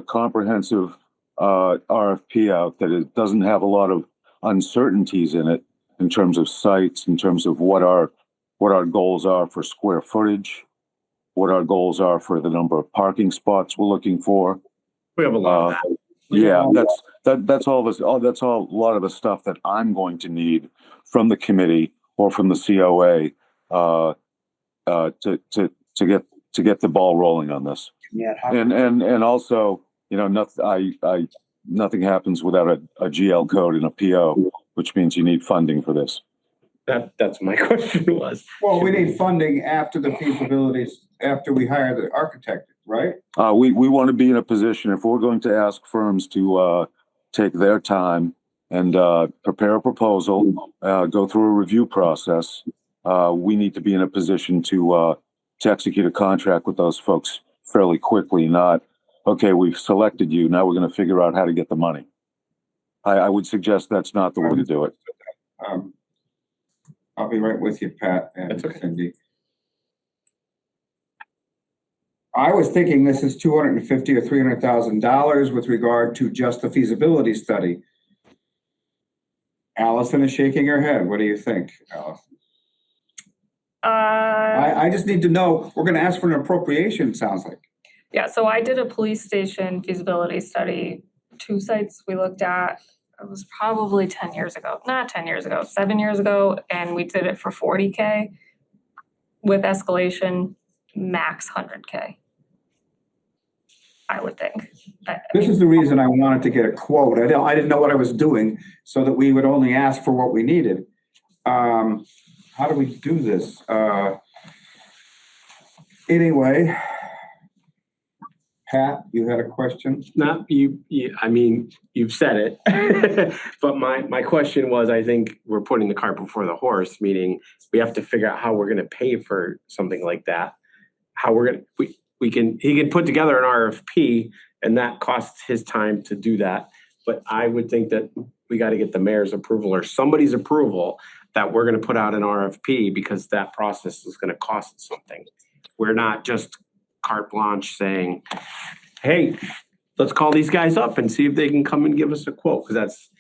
comprehensive RFP out that it doesn't have a lot of uncertainties in it, in terms of sites, in terms of what our goals are for square footage, what our goals are for the number of parking spots we're looking for. We have a lot of that. Yeah, that's all this. That's all a lot of the stuff that I'm going to need from the committee or from the COA to get the ball rolling on this. Yeah. And also, you know, nothing happens without a GL code and a PO, which means you need funding for this. That's my question was. Well, we need funding after the feasibilities, after we hire the architect, right? We want to be in a position, if we're going to ask firms to take their time and prepare a proposal, go through a review process, we need to be in a position to execute a contract with those folks fairly quickly, not, okay, we've selected you, now we're going to figure out how to get the money. I would suggest that's not the way to do it. I'll be right with you, Pat and That's okay. Cindy. I was thinking this is $250,000 or $300,000 with regard to just the feasibility study. Allison is shaking her head. What do you think, Allison? I just need to know, we're gonna ask for an appropriation, it sounds like. Yeah, so I did a police station feasibility study, 2 sites we looked at. It was probably 10 years ago, not 10 years ago, 7 years ago, and we did it for $40K with escalation, max $100K. I would think. This is the reason I wanted to get a quote. I didn't know what I was doing, so that we would only ask for what we needed. How do we do this? Anyway, Pat, you had a question? Not you, I mean, you've said it. But my question was, I think we're putting the cart before the horse, meaning we have to figure out how we're gonna pay for something like that. How we're gonna, he can put together an RFP and that costs his time to do that. But I would think that we gotta get the mayor's approval or somebody's approval that we're gonna put out an RFP because that process is gonna cost something. We're not just carte blanche saying, hey, let's call these guys up and see if they can come and give us a quote. Because that's,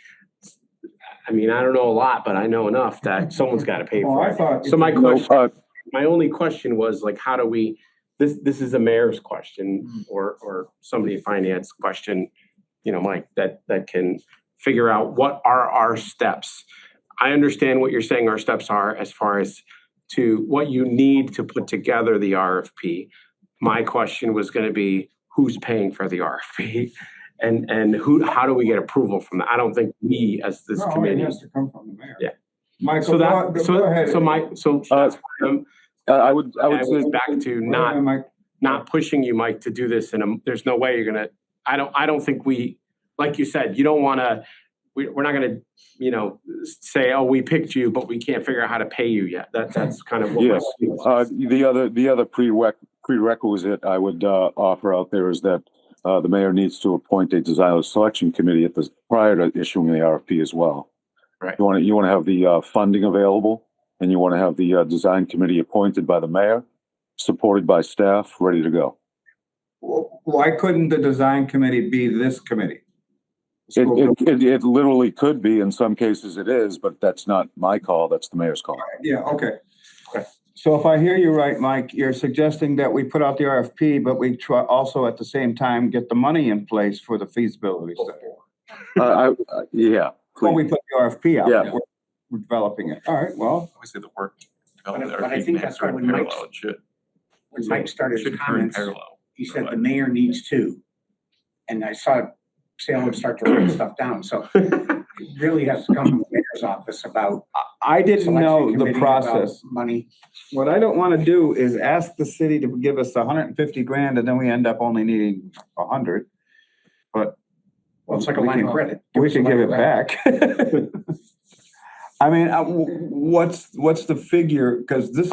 I mean, I don't know a lot, but I know enough that someone's got to pay for it. So my question, my only question was like, how do we, this is a mayor's question or somebody in finance question, you know, Mike, that can figure out what are our steps. I understand what you're saying our steps are as far as to what you need to put together the RFP. My question was going to be who's paying for the RFP and how do we get approval from that? I don't think we as this committee. It has to come from the mayor. Yeah. Michael, go ahead. I would say back to not pushing you, Mike, to do this. And there's no way you're going to, I don't think we, like you said, you don't want to, we're not going to, you know, say, oh, we picked you, but we can't figure out how to pay you yet. That's kind of what yes. The other prerequisite I would offer out there is that the mayor needs to appoint a designer selection committee prior to issuing the RFP as well. Right. You want to have the funding available, and you want to have the design committee appointed by the mayor, supported by staff, ready to go. Why couldn't the design committee be this committee? It literally could be. In some cases it is, but that's not my call. That's the mayor's call. Yeah, okay. So if I hear you right, Mike, you're suggesting that we put out the RFP, but we try also at the same time get the money in place for the feasibility study. Yeah. Well, we put the RFP out. Yeah. We're developing it. All right, well. Obviously the work. But I think that's why when Mike started his comments, he said the mayor needs 2. And I saw Salem start to write stuff down. So it really has to come from the mayor's office about. I didn't know the process. Money. What I don't want to do is ask the city to give us $150,000 and then we end up only needing 100. But well, it's like a line of credit. We can give it back. I mean, what's the figure? Because this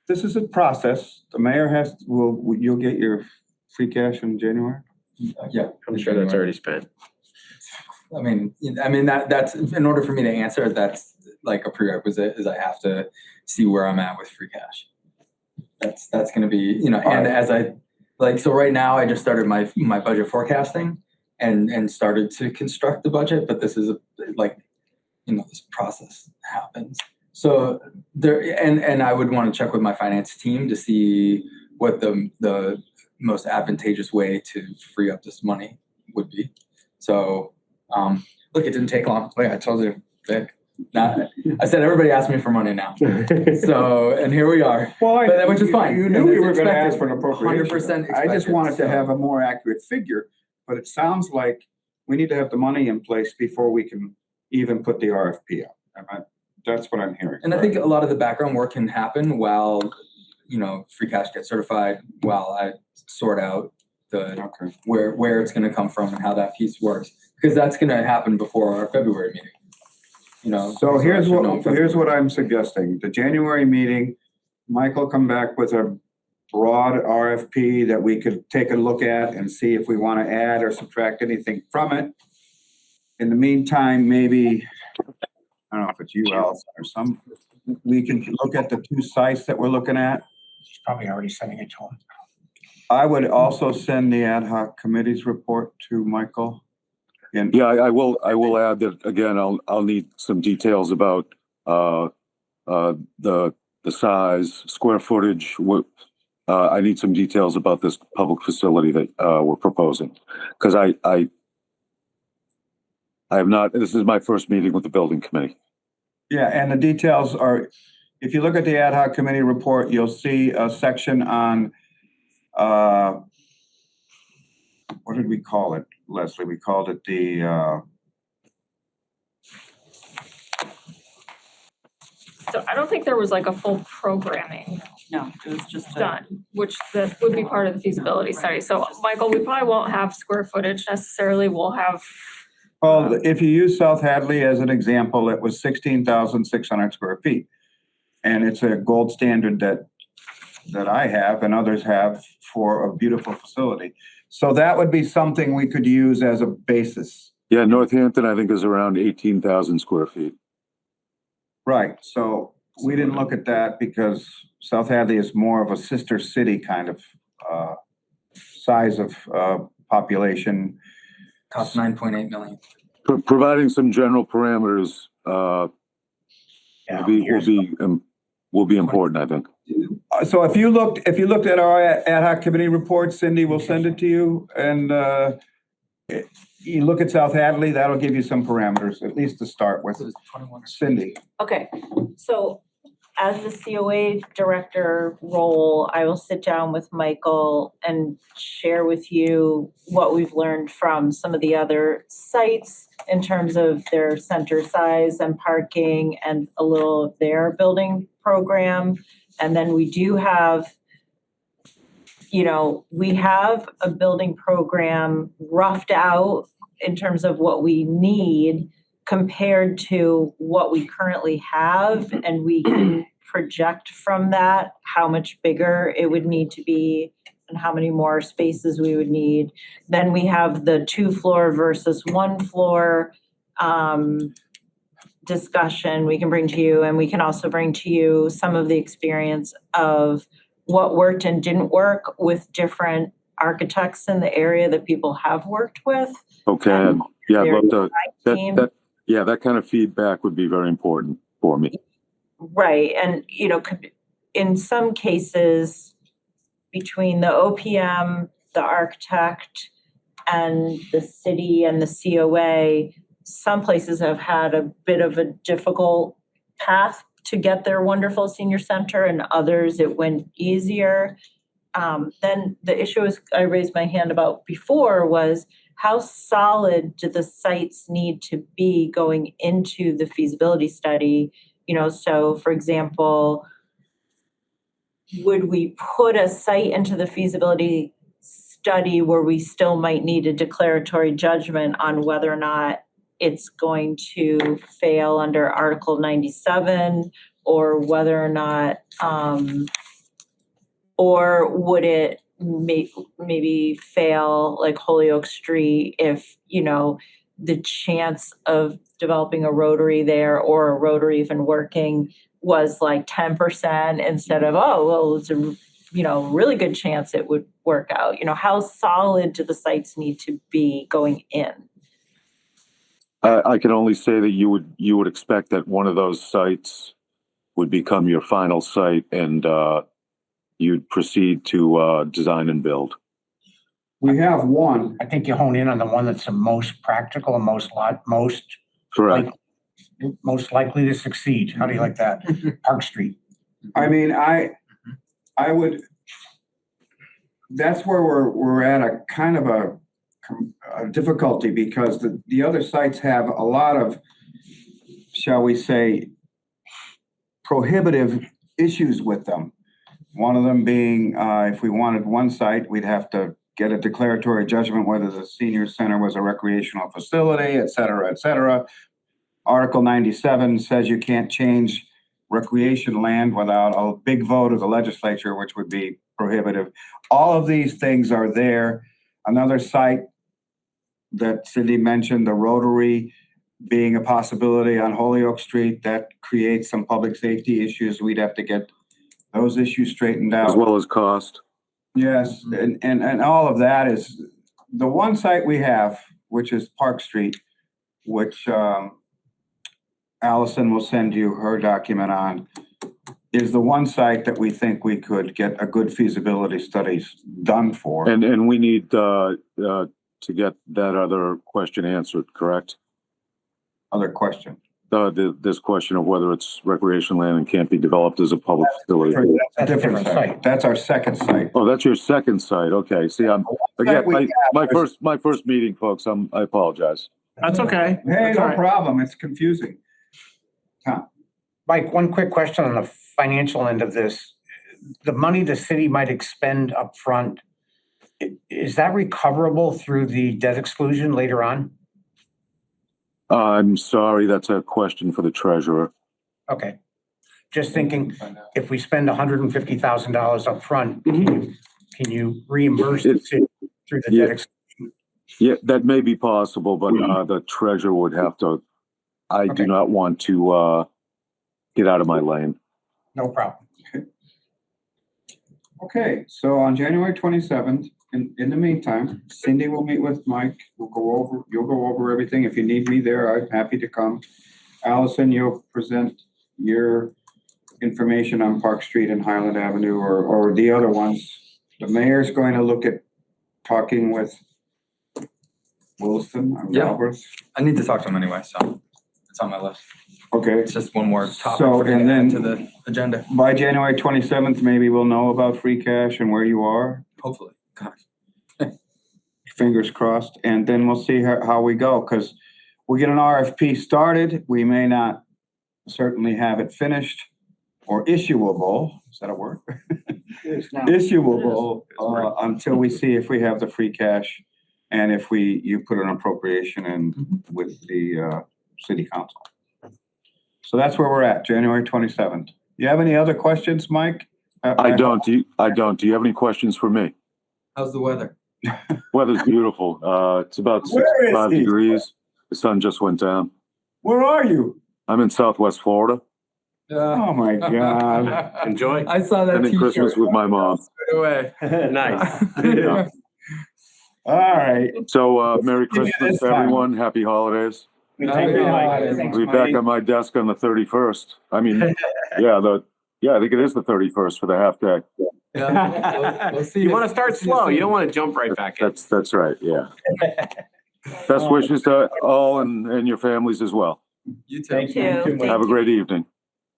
is a process. The mayor you'll get your free cash in January. Yeah, I'm sure that's already spent. I mean, that's in order for me to answer, that's like a prerequisite is I have to see where I'm at with free cash. That's going to be, you know, and as so right now I just started my budget forecasting and started to construct the budget, but this is this process happens. So and I would want to check with my finance team to see what the most advantageous way to free up this money would be. So, look, it didn't take long. Like I told you, I said everybody asked me for money now. So, and here we are. Well, Which is fine. You knew we were gonna ask for an appropriation. 100% I just expected, wanted to so. have a more accurate figure, but it sounds like we need to have the money in place before we can even put the RFP out. That's what I'm hearing. And I think a lot of the background work can happen while, free cash gets certified, while I sort out where it's gonna come from and how that piece works. Because that's gonna happen before our February meeting. So here's I should know in what February. I'm suggesting. The January meeting, Michael come back with a broad RFP that we could take a look at and see if we want to add or subtract anything from it. In the meantime, maybe, I don't know if it's you, Alice, or we can look at the 2 sites that we're looking at. She's probably already sending it to him. I would also send the ad hoc committee's report to Michael. Yeah, I will add that, again, I'll need some details about, the size, square footage. I need some details about this public facility that, we're proposing. Cause I have not, this is my first meeting with the building committee. Yeah, and the details are, if you look at the ad hoc committee report, you'll see a section on, what did we call it, Leslie? We called it the, So I don't think there was like a full programming No, it was just done, which that would be part of the feasibility study. So Michael, we probably won't have square footage necessarily. We'll have, well, if you use South Hadley as an example, it was 16,600 square feet. And it's a gold standard that I have and others have for a beautiful facility. So that would be something we could use as a basis. Yeah, Northampton, I think, is around 18,000 square feet. Right, so we didn't look at that because South Hadley is more of a sister city kind of size of population. Cost 9.8 million. Providing some general parameters, will be important, I think. So if you looked at our ad hoc committee report, Cindy will send it to you, and you look at South Hadley, that'll give you some parameters, at least to start with. Cindy. Okay, so as the COA director role, I will sit down with Michael and share with you what we've learned from some of the other sites in terms of their center size and parking and a little of their building program. And then we do have, we have a building program roughed out in terms of what we need compared to what we currently have, and we can project from that how much bigger it would need to be and how many more spaces we would need. Then we have the 2-floor versus 1-floor discussion we can bring to you, and we can also bring to you some of the experience of what worked and didn't work with different architects in the area that people have worked with. Okay, yeah, I'd love to, team. that kind of feedback would be very important for me. Right, and in some cases, between the OPM, the architect, and the city and the COA, some places have had a bit of a difficult path to get their wonderful senior center, and others it went easier. Then the issue I raised my hand about before was how solid do the sites need to be going into the feasibility study? So for example, would we put a site into the feasibility study where we still might need a declaratory judgment on whether or not it's going to fail under Article 97, or whether or not, or would it maybe fail like Holyoke Street if, the chance of developing a rotary there or a rotary even working was like 10% instead of, it's a really good chance it would work out. How solid do the sites need to be going in? I can only say that you would expect that one of those sites would become your final site and you'd proceed to design and build. We have one. I think you hone in on the one that's the most practical and most Correct. most likely to succeed. How do you like that? Park Street. I mean, I would, that's where we're at a kind of a difficulty because the other sites have a lot of, shall we say, prohibitive issues with them. One of them being, if we wanted one site, we'd have to get a declaratory judgment whether the senior center was a recreational facility, et cetera, et cetera. Article 97 says you can't change recreation land without a big vote of the legislature, which would be prohibitive. All of these things are there. Another site that Cindy mentioned, the Rotary being a possibility on Holyoke Street, that creates some public safety issues. We'd have to get those issues straightened out. As well as cost. Yes, and all of that is, the one site we have, which is Park Street, which Allison will send you her document on, is the one site that we think we could get a good feasibility studies done for. And we need to get that other question answered, correct? Other question. This question of whether it's recreation land and can't be developed as a public facility. That's a different site. That's our second site. Oh, that's your second site. Okay. See, I'm again, my first meeting, folks. I apologize. That's okay. Hey, That's all no right. problem. It's confusing. Tom? Mike, one quick question on the financial end of this. The money the city might expend upfront, is that recoverable through the debt exclusion later on? I'm sorry, that's a question for the treasurer. Okay. Just thinking, if we spend $150,000 upfront, can you reimburse the city through the debt exclusion? Yeah, that may be possible, but the treasurer would have to. I do not want to get out of my lane. No problem. Okay, so on January 27th, in the meantime, Cindy will meet with Mike. You'll go over everything. If you need me there, I'm happy to come. Allison, you'll present your information on Park Street and Highland Avenue or the other ones. The mayor's going to look at talking with Wilson or Yeah. Roberts. I need to talk to him anyway, so it's on my list. Okay. It's just one more topic So, for me to and add then- to the agenda, By January 27th, maybe we'll know about free cash and where you are. hopefully. God. Fingers crossed, and then we'll see how we go, because we get an RFP started, we may not certainly have it finished or issuable, is that a word? Issuable, until we see if we have the free cash and if you put an appropriation in with the city council. So that's where we're at, January 27th. You have any other questions, Mike? I don't. Do you have any questions for me? How's the weather? Weather's beautiful. It's about Where is 65 he? degrees. The sun just went down. Where are you? I'm in Southwest Florida. Oh, my God. Enjoy. I saw that Spending t-shirt. Christmas with my mom. Right away. Nice. Yeah. All right. So, Merry Give me Christmas this to time. everyone. Happy holidays. Happy holidays. I'll be back on my desk on the 31st. I mean, I think it is the 31st for the half day. Yeah, we'll see. You want to start slow. You don't want to jump right back in. That's right. Yeah. Best wishes to all and your families as well. You too. Thank you. Have a great evening.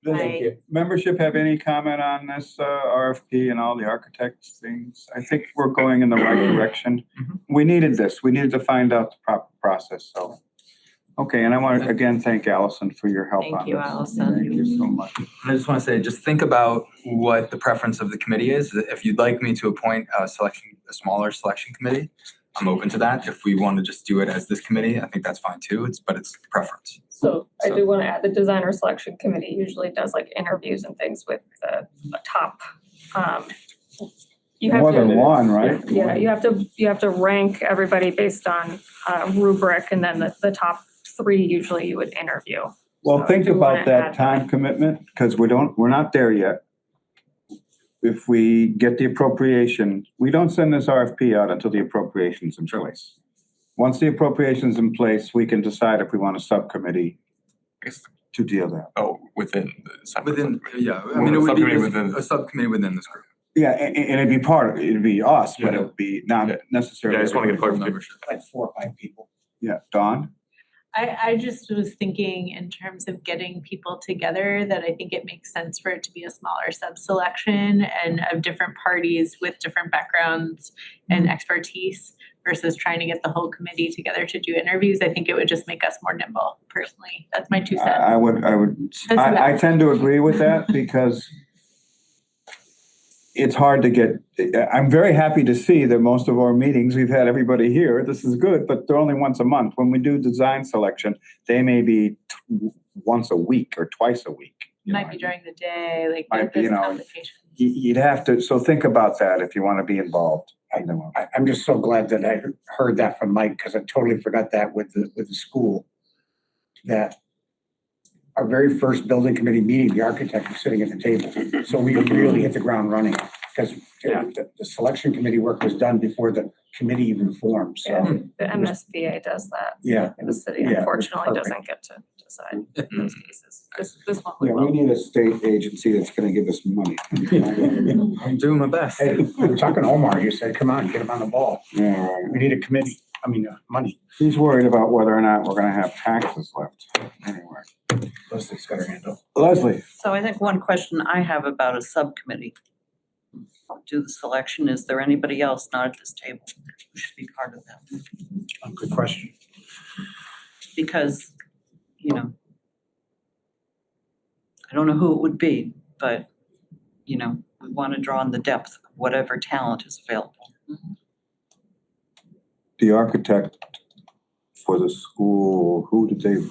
Thank you. Membership have any comment on this RFP and all the architects things? I think we're going in the right direction. We needed this. We needed to find out the proper process, so. Okay, and I want to again thank Allison for your help on this. Thank you, Allison. Thank you so much. I just want to say, just think about what the preference of the committee is. If you'd like me to appoint a smaller selection committee, I'm open to that. If we want to just do it as this committee, I think that's fine too. But it's preference. So I do want to add, the designer selection committee usually does like interviews and things with the top. You have More to- than one, right? Yeah, you have to rank everybody based on rubric, and then the top 3 usually you would interview. Well, So think do wanna about that add time commitment, because we're not there yet. If we get the appropriation, we don't send this RFP out until the appropriation's in place. once the appropriation's in place, we can decide if we want a subcommittee to deal with that. Oh, within the separate Within, subcommittee. yeah, I mean, it would be Subcommittee within- a subcommittee within this group. Yeah, and it'd be it'd be us, but Yeah. it would be not Yeah. necessarily. Yeah, I just want to get Board clarification. membership. Like 4 or 5 people. Yeah, Dawn? I just was thinking in terms of getting people together, that I think it makes sense for it to be a smaller sub-selection and of different parties with different backgrounds and expertise versus trying to get the whole committee together to do interviews. I think it would just make us more nimble personally. That's my 2 cents. I would, I tend to agree with that because it's hard to get, I'm very happy to see that most of our meetings, we've had everybody here. This is good, but they're only once a month. When we do design selection, they may be once a week or twice a week. Might be during the day, like Might be, there's you know, complications. You'd have to, so think about that if you want to be involved. I'm just so glad that I heard that from Mike, because I totally forgot that with the school. That our very first building committee meeting, the architect was sitting at the table. So we really hit the ground running, because the selection committee work was done before the committee even formed, so. The MSBA does that. Yeah. The city Yeah, it was unfortunately perfect. doesn't get to decide those cases. This one we Yeah, will. we need a state agency that's gonna give us money. I'm doing my best. Hey, we were talking to Omar, you said, come on, get him on the ball. Yeah, We need a committee, money. he's worried about whether or not we're gonna have taxes left anyway. Leslie's got her hand up. Leslie? So I think one question I have about a subcommittee, do the selection, is there anybody else not at this table who should be part of that? Good question. Because, I don't know who it would be, but, we want to draw on the depth of whatever talent is available. The architect for the school, who did they,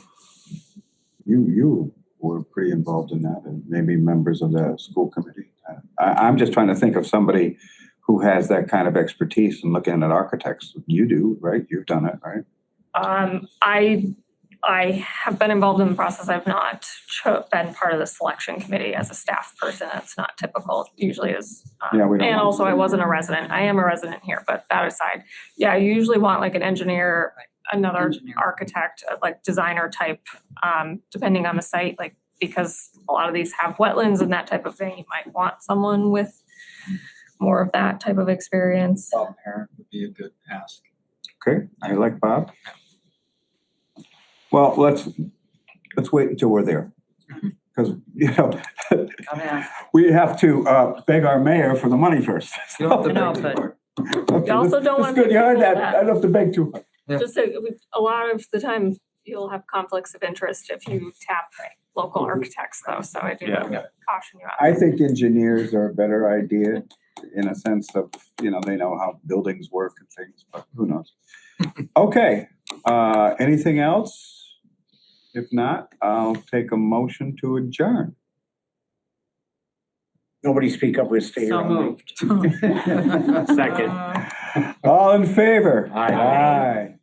you were pretty involved in that, and maybe members of the school committee. I'm just trying to think of somebody who has that kind of expertise in looking at architects. You do, right? You've done it, right? I have been involved in the process. I've not been part of the selection committee as a staff person. It's not typical. It usually is. Yeah, we don't And want also to. I wasn't a resident. I am a resident here, but that aside, yeah, you usually want like an engineer, another Engineer. architect, like designer type, depending on the site, like, because a lot of these have wetlands and that type of thing. You might want someone with more of that type of experience. Bob Parent would be a good ask. Okay, I like Bob. Well, let's wait until we're there. Because, Gotta ask. we have to beg our mayor for the money first. You don't have to I know, beg but- for it. Okay, You also that's- don't that's want good. You heard people that. that- I don't have to beg too much. Yeah. Just a lot of the time, you'll have conflicts of interest if you tap local architects though, so I do caution you out. I think engineers are a better idea in a sense of, they know how buildings work and things, but who knows? Okay, anything else? If not, I'll take a motion to adjourn. Nobody speak up, we'll stay here So all night. moved. Second. All in favor? Aye. Aye.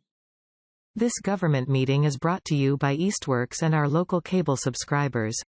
This government meeting is brought to you by Eastworks and our local cable subscribers.